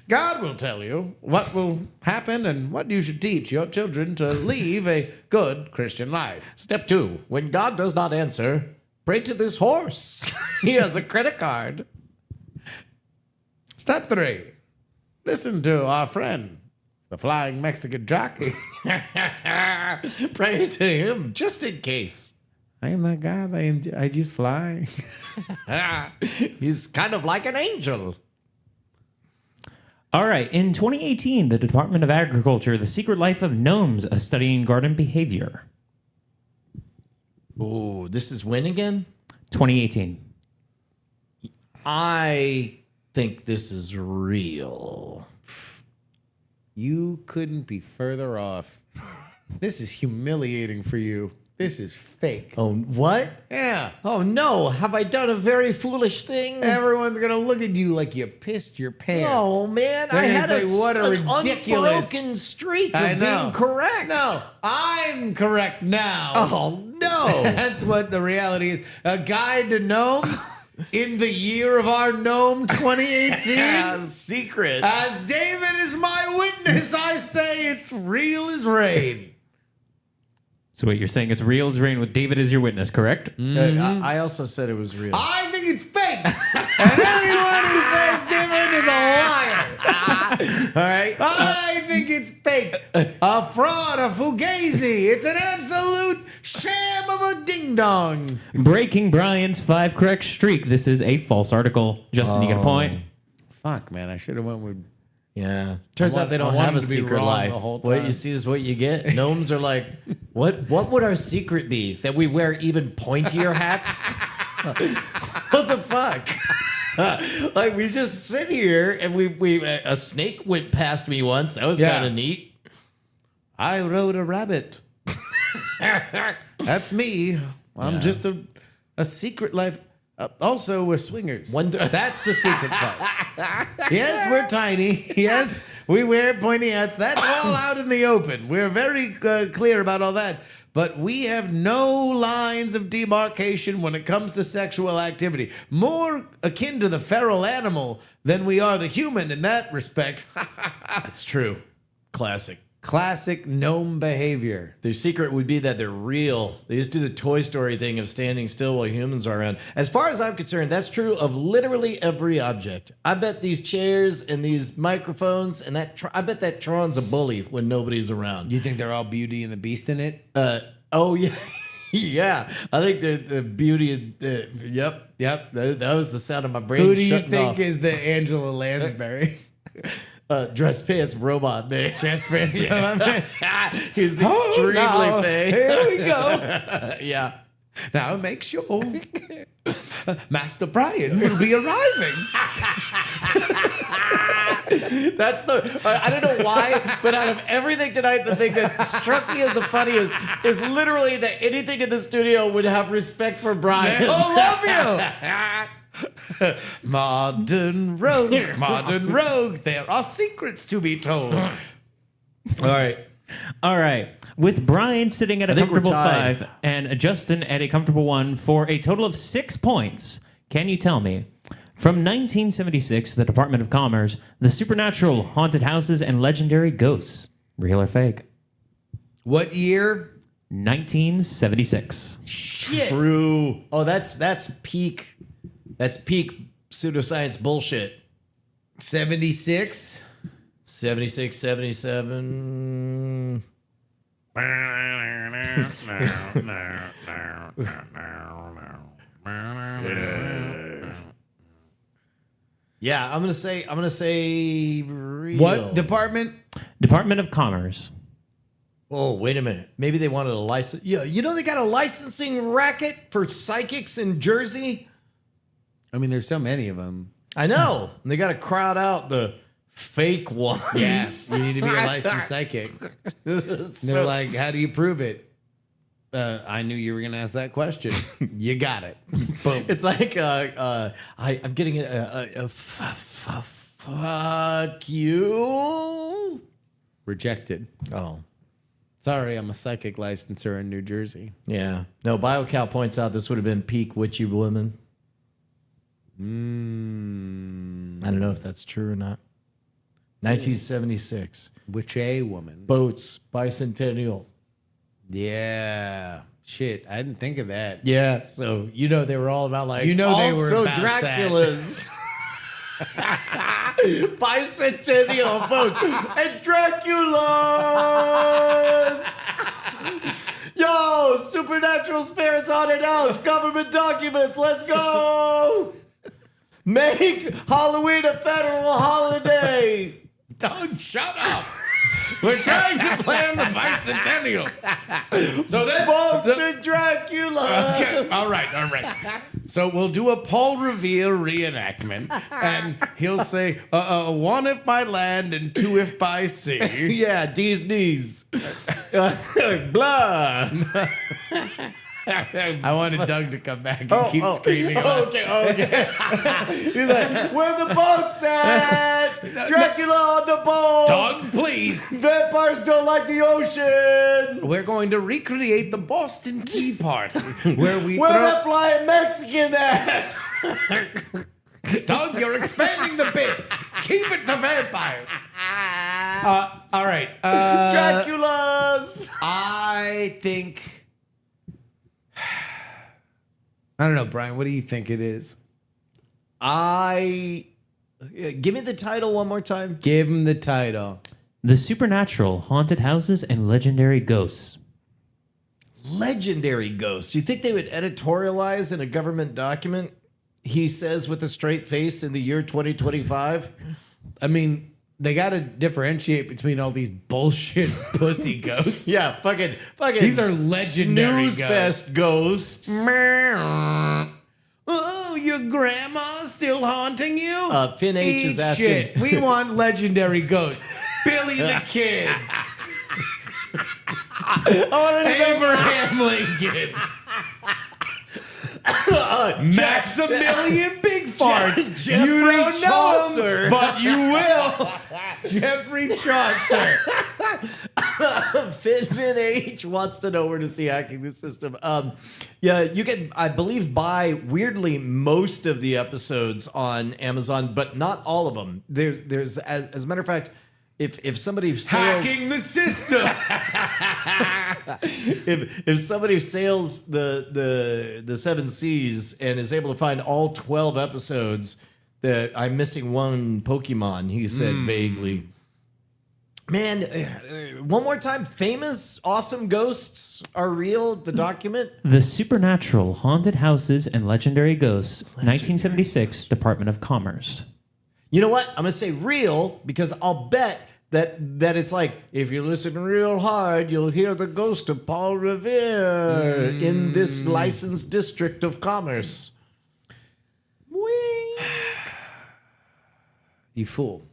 God will tell you what will happen and what you should teach your children to leave a good Christian life. Step 2. When God does not answer, pray to this horse. He has a credit card. Step 3. Listen to our friend, the flying Mexican jockey. Pray to him just in case. I am that God. I just fly. He's kind of like an angel. All right, in 2018, the Department of Agriculture, The Secret Life of Gnomes, studying garden behavior. Oh, this is when again? 2018. I think this is real. You couldn't be further off. This is humiliating for you. This is fake. Oh, what? Yeah. Oh, no. Have I done a very foolish thing? Everyone's gonna look at you like you pissed your pants. Oh, man. They're I gonna had say, what a an ridiculous unbroken streak I of know. being correct. No, I'm correct now. Oh, no. That's what the reality is. A guide to gnomes in the year of our gnome 2018. Secret. As David is my witness, I say it's real as rain. So wait, you're saying it's real as rain with David as your witness, correct? I also said it was real. I think it's fake. And anyone who says different is a liar. All right. I think it's fake. A fraud, a fugazi. It's an absolute sham of a ding-dong. Breaking Brian's 5 correct streak. This is a false article. Justin, you get a point. Fuck, man. I should have went with... Yeah. Turns out they I don't wanted have a to be secret wrong life. the whole What time. you see is what you get. Gnomes are like, what would our secret be? That we wear even pointier hats? What the fuck? Like we just sit here and we a snake went past me once. That was Yeah. kind of neat. I rode a rabbit. That's me. I'm just a secret life. Also, we're swingers. That's the secret part. Yes, we're tiny. Yes, we wear pointy hats. That's all out in the open. We're very clear about all that. But we have no lines of demarcation when it comes to sexual activity. More akin to the feral animal than we are the human in that respect. That's true. Classic. Classic gnome behavior. Their secret would be that they're real. They just do the Toy Story thing of standing still while humans are around. As far as I'm concerned, that's true of literally every object. I bet these chairs and these microphones and I bet that Tron's a bully when nobody's around. Do you think they're all Beauty and the Beast in it? Oh yeah, yeah. I think they're the beauty. Yep. That was the sound of my brain. Who do you shutting think off. is the Angela Lansbury? Dress pants robot man? Dress pants robot man. He's Oh, extremely now, fake. here we go. Yeah. Now make sure Master Brian will be arriving. That's I don't know why, but out of everything tonight, the thing that struck me as the funniest is literally that anything in the studio would have respect for Brian. Oh, love you. Modern rogue, there are secrets to be told. All right. All right. With Brian sitting at a think we're comfortable tied. 5 and Justin at a comfortable 1 for a total of 6 points, can you tell me, from 1976, the Department of Commerce, the supernatural, haunted houses, and legendary ghosts, real or fake? What year? 1976. Shit. True. Oh, that's peak. That's peak pseudoscience bullshit. 76. 76, 77. Yeah, I'm gonna say real. What department? Department of Commerce. Oh, wait a minute. Maybe they wanted a license. Yeah, you know they got a licensing racket for psychics in Jersey. I mean, there's so many of them. I know. And they got to crowd out the fake ones. Yeah, you need to be a licensed psychic. They're like, how do you prove it? I knew you were going to ask that question. You got it. Boom. It's like I'm getting a fuck you. Rejected. Oh, Sorry, I'm a psychic licenser in New Jersey. yeah. No, BioCal points out this would have been peak witchy women. I don't know if that's true or not. 1976. Which a woman? Boats, bicentennial. Yeah. Shit, I didn't think of that. Yeah, so you know they were all about like You know they were also about that. Dracula's bicentennial boats and Dracula's. Yo, supernatural spirits haunted house, government documents, let's go. Make Halloween a federal holiday. Don't shut up. We're trying to plan the bicentennial. So then, Boats and Dracula. okay, all right. So we'll do a Paul Revere reenactment, and he'll say, 1 if by land and 2 if by sea. Yeah, D's knees. Blah. I wanted Doug to come back and keep screaming. Okay. He's like, where the boats at? Dracula on the boat. Doug, please. Vampires don't like the ocean. We're going to recreate the Boston Tea Party, where we Where throw. that flying Mexican at? Doug, you're expanding the bit. Keep it to vampires. All right. Dracula's. I think. I don't know, Brian. What do you think it is? Give me the title one more time. Give him the title. The Supernatural, Haunted Houses, and Legendary Ghosts. Legendary ghosts. You think they would editorialize in a government document? He says with a straight face in the year 2025. I mean, they got to differentiate between all these bullshit pussy ghosts. Yeah, fucking. These are legendary snooze fest ghosts. Oh, your grandma's still haunting you? Finn H Eat is asking. shit. We want legendary ghosts. Billy the Kid. Abraham Lincoln. Maximilian Big Farts. You don't know him, Chaucer. but you will. Jeffrey Chaucer. Finn H wants to know where to see Hacking the System. Yeah, you can, I believe, buy weirdly most of the episodes on Amazon, but not all of them. There's as a matter of fact, if somebody sails, Hacking the System. if somebody sails the seven seas and is able to find all 12 episodes, that I'm missing one Pokemon, he said vaguely. Man, one more time. Famous, awesome ghosts are real. The document. The Supernatural, Haunted Houses, and Legendary Ghosts, 1976, Department of Commerce. You know what? I'm gonna say real because I'll bet that it's like if you listen real hard, you'll hear the ghost of Paul Revere in this licensed district of commerce. Wing. You fool.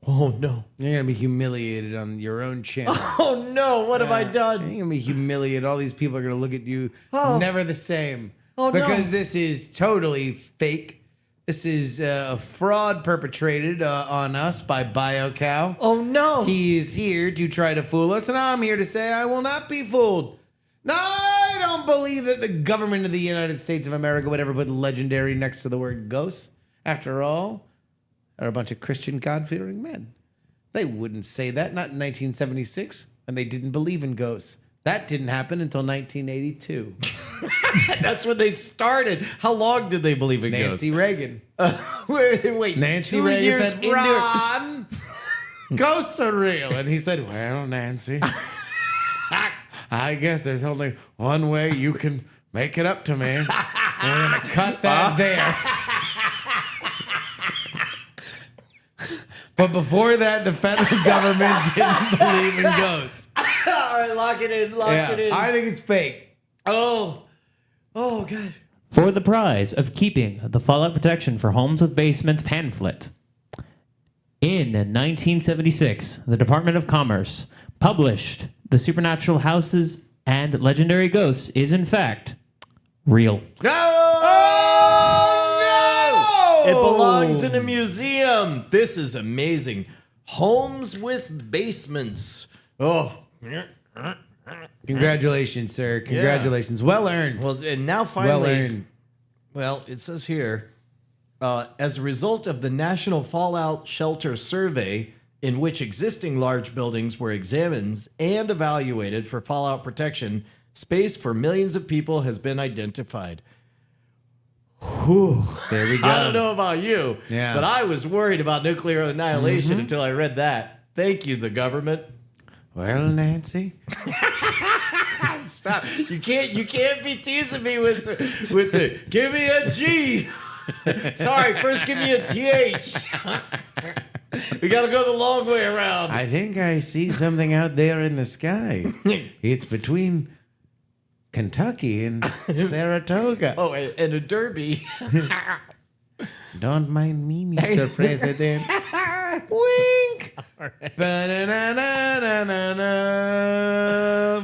Oh no! You're going to be humiliated on your own channel. Oh no! What have I You're done? going to be humiliated. All these people are going to look at you never the same. Oh, no. Because this is totally fake. This is a fraud perpetrated on us by BioCow. Oh no! He is here to try to fool us, and I'm here to say I will not be fooled. No, I don't believe that the government of the United States of America would ever put legendary next to the word ghost. After all, they're a bunch of Christian God-fearing men. They wouldn't say that, not in 1976, when they didn't believe in ghosts. That didn't happen until 1982. That's when they started. How long did they believe in Nancy ghosts? Reagan. Wait, Nancy 2 Reagan years said, into- Ron, ghosts are real. And he said, well, Nancy, I guess there's only one way you can make it up to me. We're going to cut that there. But before that, the federal government didn't believe in ghosts. All right, lock it in. Lock it in. I think it's fake. Oh, God. For the prize of keeping the Fallout Protection for Homes with Basements pamphlet. In 1976, the Department of Commerce published The Supernatural Houses and Legendary Ghosts is in fact real. It belongs in a museum. This is amazing. Homes with basements. Oh. Congratulations, sir. Congratulations. Well earned. Well, and now finally. Well earned. Well, it says here, as a result of the National Fallout Shelter Survey, in which existing large buildings were examined and evaluated for fallout protection, space for millions of people has been identified. Whew. There we go. I don't know about you, Yeah. but I was worried about nuclear annihilation until I read that. Thank you, the government. Well, Nancy. Stop! You can't be teasing me with the give me a G. Sorry, first give me a TH. We got to go the long way around. I think I see something out there in the sky. It's between Kentucky and Saratoga. Oh, and a derby. Don't mind me, Mr. President. Wink. Ba-na-na-na-na-na-na.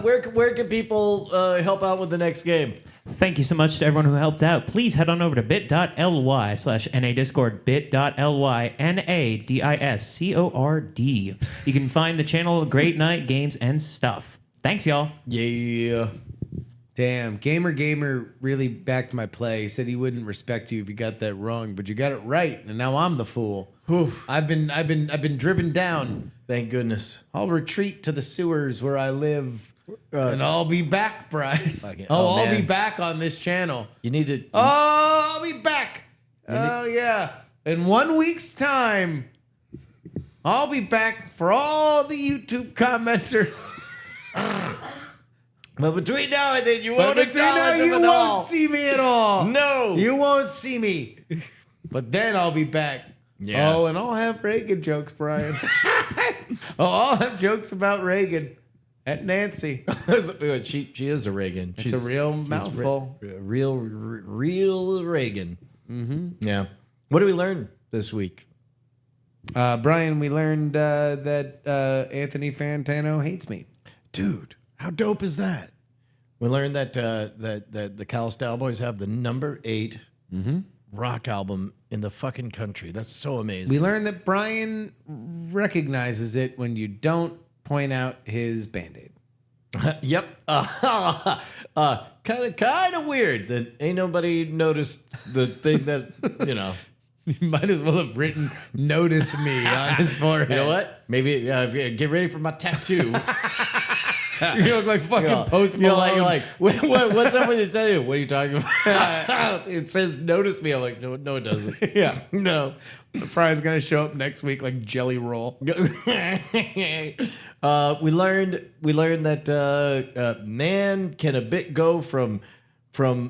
Where can people help out with the next game? Thank you so much to everyone who helped out. Please head on over to bit.ly/NADiscord, bit.ly NADISCORD. You can find the channel Great Night Games and stuff. Thanks, y'all. Yeah. Damn, Gamer really backed my play. He said he wouldn't respect you if you got that wrong, but you got it right, and now I'm the fool. I've been driven down. Thank goodness. I'll retreat to the sewers where I live, and I'll be back, Brian. Okay. I'll man. be back on this channel. You need to. Oh, I'll be back. Yeah. In 1 week's time, I'll be back for all the YouTube commenters. But between now and then, you But won't between now, acknowledge them you at won't all. see me at all. No. You won't see me. But then I'll be back. Yeah. Oh, and I'll have Reagan jokes, Brian. I'll have jokes about Reagan at Nancy. she is a Reagan. It's a real mouthful. Real Reagan. Mm-hmm. Yeah. What did we learn this week? Brian, we learned that Anthony Fantano hates me. Dude, how dope is that? We learned that that the Calistal Boys have the number 8 rock album in the fucking country. That's so amazing. We learned that Brian recognizes it when you don't point out his Band-Aid. Yep. Kind of weird that ain't nobody noticed the thing that, you know. You might as well have written "Notice Me" on his forehead. You know what? Maybe get ready for my tattoo. You look like fucking Post Malone. You're like, what's up with your tattoo? What are you talking about? It says "Notice Me." I'm like, no, it doesn't. Yeah. No. Brian's gonna show up next week like Jelly Roll. We learned that man can a bit go from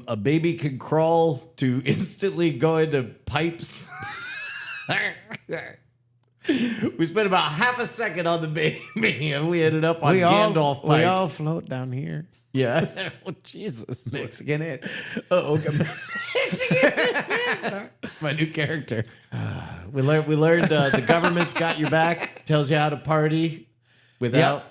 a baby can crawl to instantly go into pipes. We spent about half a second on the baby, and we ended up on Gandalf pipes. We all float down here. Yeah. Oh, Jesus. Mexican it. Oh, okay. My new character. We learned the government's got your back. Tells you how to party without.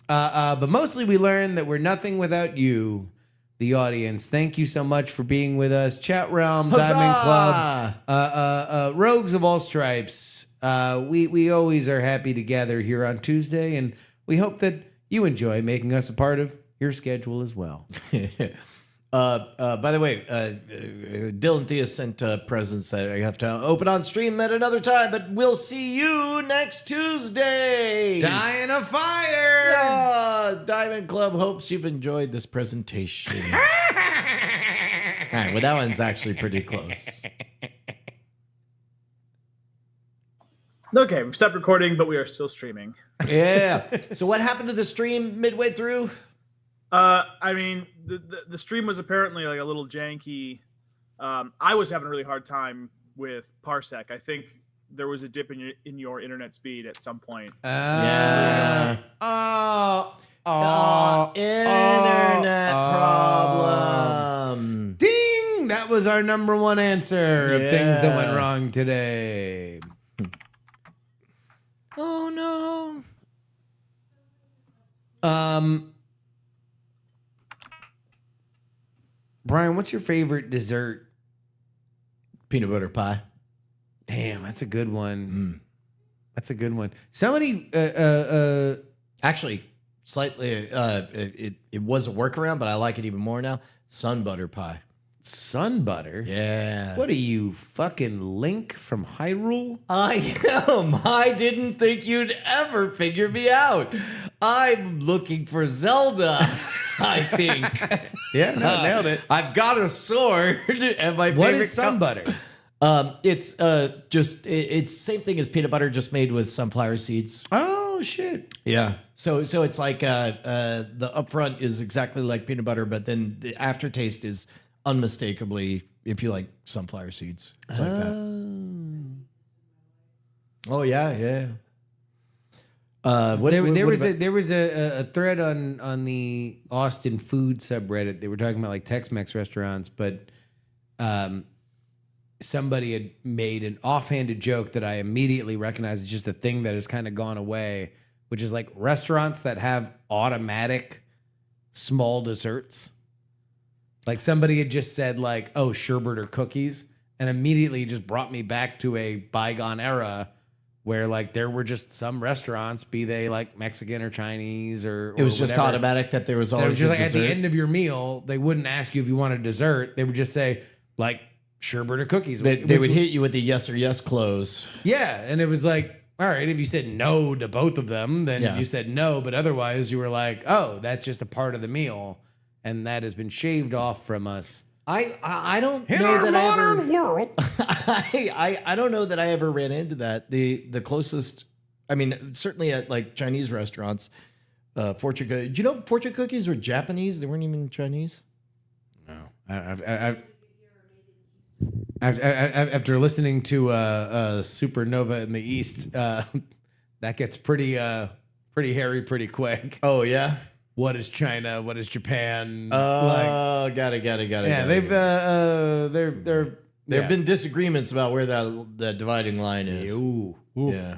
But mostly we learned that we're nothing without you, the audience. Thank you so much for being with us. Chat Realm, Diamond Club, Rogues of All Stripes. We always are happy to gather here on Tuesday, and we hope that you enjoy making us a part of your schedule as well. By the way, Dylan Thea sent presents that I have to open on stream at another time, but we'll see you next Tuesday. Die in a fire! Diamond Club hopes you've enjoyed this presentation. All right, well, that one's actually pretty close. Okay, we've stopped recording, but we are still streaming. Yeah. So what happened to the stream midway through? I mean, the stream was apparently like a little janky. I was having a really hard time with Parsec. I think there was a dip in your internet speed at some point. Yeah. Internet problem. Ding! That was our number one answer of things that went wrong today. Oh no. Brian, what's your favorite dessert? Peanut butter pie. Damn, that's a good one. That's a good one. Somebody, Actually, slightly, it was a workaround, but I like it even more now. Sun butter pie. sun butter. Yeah. What are you, fucking Link from Hyrule? I am. I didn't think you'd ever figure me out. I'm looking for Zelda, I think. Yeah, no, nailed it. I've got a sword, and my What favorite is sun butter? It's just it's same thing as peanut butter, just made with sunflower seeds. Oh shit! Yeah. So it's like the upfront is exactly like peanut butter, but then the aftertaste is unmistakably, if you like sunflower seeds. It's like that. Oh yeah, yeah. There was a thread on the Austin food subreddit. They were talking about like Tex-Mex restaurants, but somebody had made an offhanded joke that I immediately recognized as just a thing that has kind of gone away, which is like restaurants that have automatic small desserts. Like somebody had just said like, oh, sherbet or cookies, and immediately just brought me back to a bygone era where like there were just some restaurants, be they like Mexican or Chinese or It was just whatever, automatic that there was that it always was just a like at dessert. the end of your meal, they wouldn't ask you if you wanted dessert. They would just say like sherbet or cookies. They which would hit you with the yes or yes close. Yeah, and it was like, all right, if you said no to both of them, then Yeah. you said no, but otherwise you were like, oh, that's just a part of the meal, and that has been shaved off from us. I don't In know our that modern I ever, world. I don't know that I ever ran into that. The closest, I mean, certainly at like Chinese restaurants, fortune cookies. Do you know fortune cookies were Japanese? They weren't even Chinese. No, after listening to Supernova in the East, that gets pretty hairy pretty quick. Oh yeah. What is China? What is Japan? Oh, got it. Yeah, There Yeah. have been disagreements about where that dividing line is. Ooh. Yeah.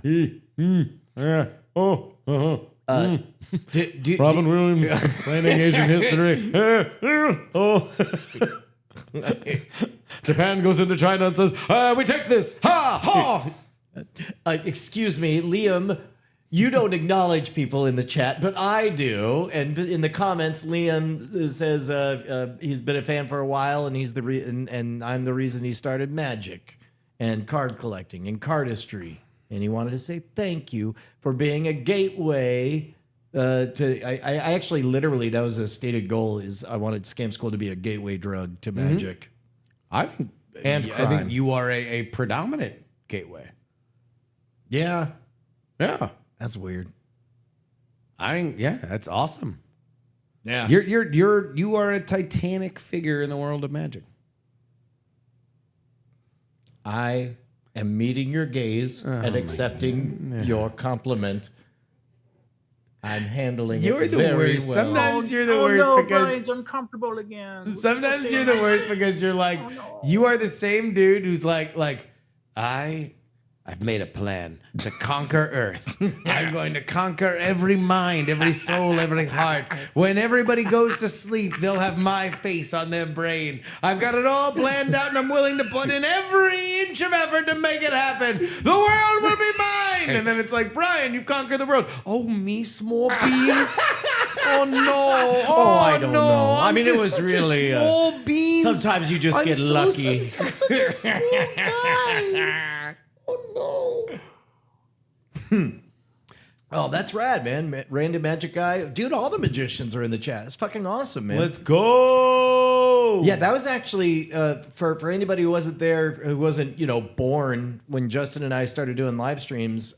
Yeah. Robin Williams explaining Asian history. Japan goes into China and says, we take this. Ha! Ha! excuse me, Liam. You don't acknowledge people in the chat, but I do. And in the comments, Liam says he's been a fan for a while, and he's and I'm the reason he started Magic and card collecting and cardistry. And he wanted to say thank you for being a gateway to. I actually literally that was a stated goal. Is I wanted Scam School to be a gateway drug to Magic. I think And I crime. think you are a predominant gateway. Yeah, Yeah. that's weird. That's awesome. Yeah, You are a titanic figure in the world of Magic. I am meeting your gaze and accepting your compliment. I'm handling You're it the very worst. well. Sometimes you're the worst no, because Brian's uncomfortable again. sometimes you're the worst because you're like you are the same dude who's like I've made a plan to conquer Earth. I'm going to conquer every mind, every soul, every heart. When everybody goes to sleep, they'll have my face on their brain. I've got it all planned out, and I'm willing to put in every inch of effort to make it happen. The world will be mine. And then it's like, Brian, you've conquered the world. Oh, me, small beans. Oh no! Oh, I don't know. I I'm mean, it just was such a really, small beans. sometimes you just get lucky. I'm such a small guy. Oh no! Oh, that's rad, man. Random Magic Guy. Dude, all the magicians are in the chat. It's fucking awesome, man. Let's go! Yeah, that was actually for anybody who wasn't there, who wasn't born when Justin and I started doing live streams.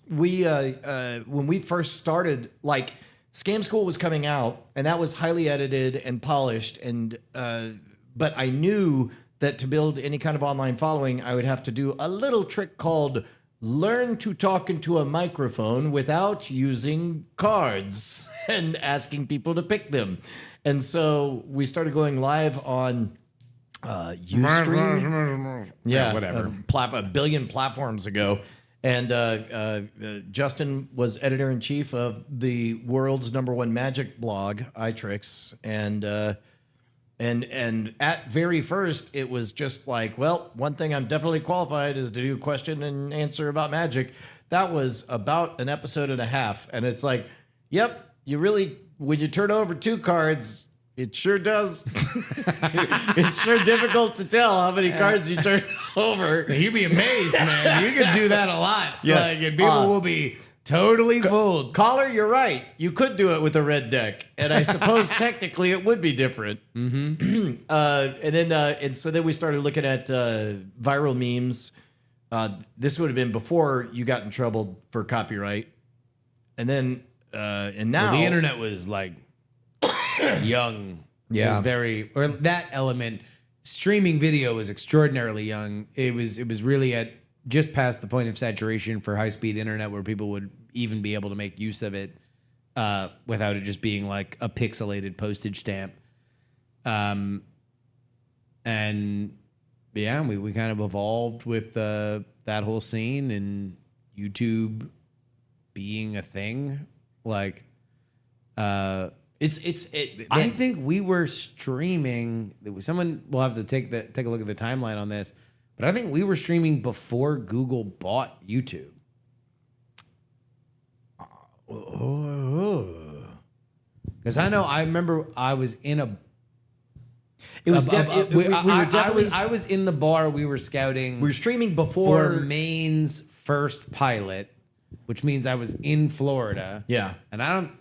We when we first started, like Scam School was coming out, and that was highly edited and polished, and but I knew that to build any kind of online following, I would have to do a little trick called learn to talk into a microphone without using cards and asking people to pick them. And so we started going live on Ustream. Yeah, whatever. A billion platforms ago. And Justin was editor-in-chief of the world's #1 magic blog, iTricks. And at very first, it was just like, well, one thing I'm definitely qualified is to do question and answer about magic. That was about an episode and a half. And it's like, yep, when you turn over 2 cards, it sure does. It's sure difficult to tell how many cards you turn over. You'd be amazed, man. You could do that a lot. Yeah. Like, and people will be totally fooled. Caller, you're right. You could do it with a red deck, and I suppose technically it would be different. Mm-hmm. And so then we started looking at viral memes. This would have been before you got in trouble for copyright, and then and now The internet was like young. Yeah. It was very, or that element. Streaming video was extraordinarily young. It was really at just past the point of saturation for high-speed internet where people would even be able to make use of it without it just being like a pixelated postage stamp. And yeah, we kind of evolved with that whole scene, and YouTube being a thing. Like, I man, think we were streaming. Someone will have to take a look at the timeline on this, but I think we were streaming before Google bought YouTube. Because I remember I was in a. it was. We were definitely. I was in the bar. We were scouting. We were streaming for before. Maine's first pilot, which means I was in Florida. Yeah, And I don't.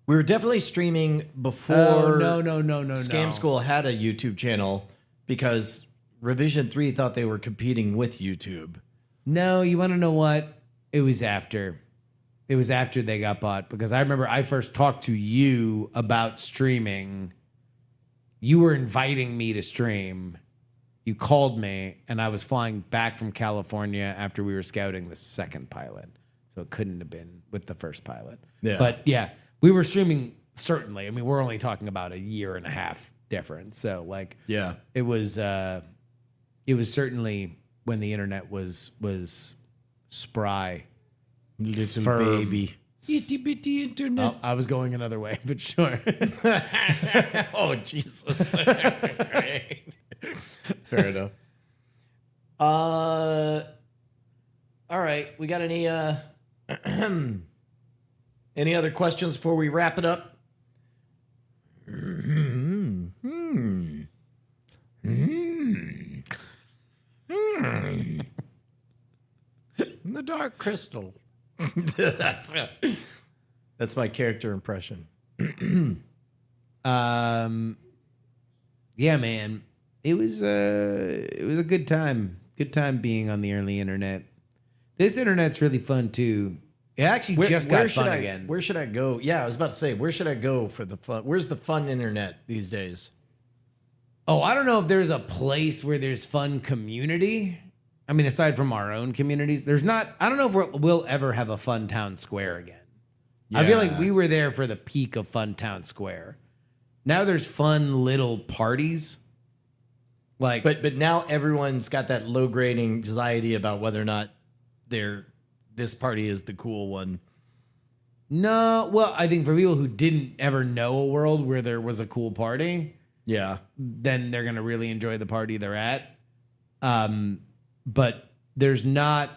we were definitely streaming before. No. Scam School had a YouTube channel because Revision 3 thought they were competing with YouTube. No, you want to know what? It was after. It was after they got bought because I remember I first talked to you about streaming. You were inviting me to stream. You called me, and I was flying back from California after we were scouting the second pilot. So it couldn't have been with the first pilot. Yeah. But yeah, we were streaming, certainly. I mean, we're only talking about a year and a half difference. So, like, Yeah. it was certainly when the internet was spry. Little Firm. baby. Itty bitty internet. Oh, I was going another way, but sure. Oh, Jesus. Right. Fair enough. All right. We got any any other questions before we wrap it up? The Dark Crystal. That's my character impression. Yeah, man. It was a good time. Good time being on the early internet. This internet's really fun too. It actually just got fun again. Where should I go? Yeah, I was about to say, where should I go for the fun? Where's the fun internet these days? Oh, I don't know if there's a place where there's fun community. I mean, aside from our own communities, there's not. I don't know if we'll ever have a Fun Town Square again. I feel like we were there for the peak of Fun Town Square. Now there's fun little parties. Like, But now everyone's got that low grade anxiety about whether or not this party is the cool one. no, well, I think for people who didn't ever know a world where there was a cool party, Yeah. then they're gonna really enjoy the party they're at. But there's not,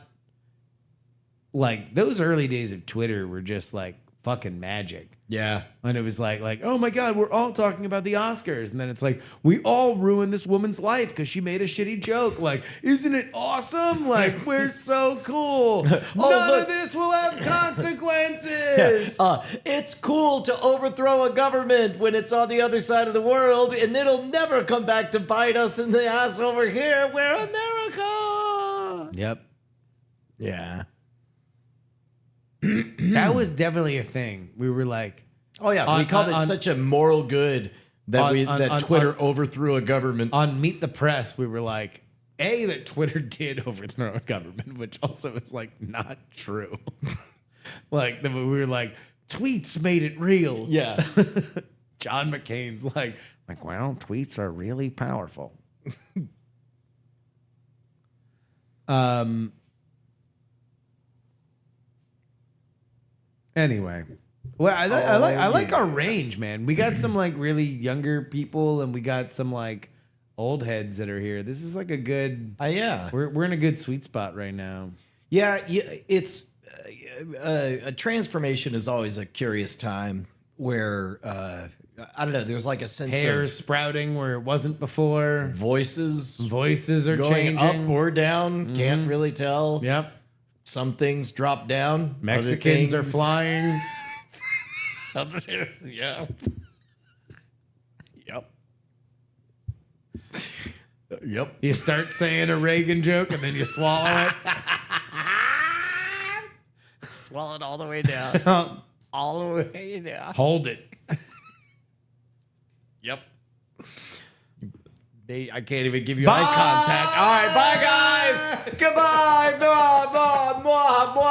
like, those early days of Twitter were just like fucking magic. Yeah. And it was like, oh my God, we're all talking about the Oscars. And then it's like, we all ruined this woman's life because she made a shitty joke. Like, isn't it awesome? Like, we're so cool. None look. of this will have consequences. It's cool to overthrow a government when it's on the other side of the world, and it'll never come back to bite us in the ass over here. We're America. Yep. Yeah. That was definitely a thing. We were like, Oh yeah, we called it such a moral good that Twitter overthrew a government. on Meet the Press, we were like, that Twitter did overthrow a government, which also is like not true. Like, we were like, tweets made it real. Yeah. John McCain's like, well, tweets are really powerful. Anyway, well, I like our range, man. We got some like really younger people, and we got some like old heads that are here. This is like a good. Yeah. We're in a good sweet spot right now. Yeah, it's a transformation is always a curious time where I don't know. There's like a sense Hair of sprouting where it wasn't before. voices Voices are going changing. up or down. Can't really tell. Yep. Some things drop down. Mexicans other are things- flying. Yeah. Yep. Yep. You start saying a Reagan joke and then you swallow it. Swallowed all the way down. All the way down. Hold it. Yep. I can't even give you eye contact. All right, bye guys. Goodbye. Blah, blah, blah, blah.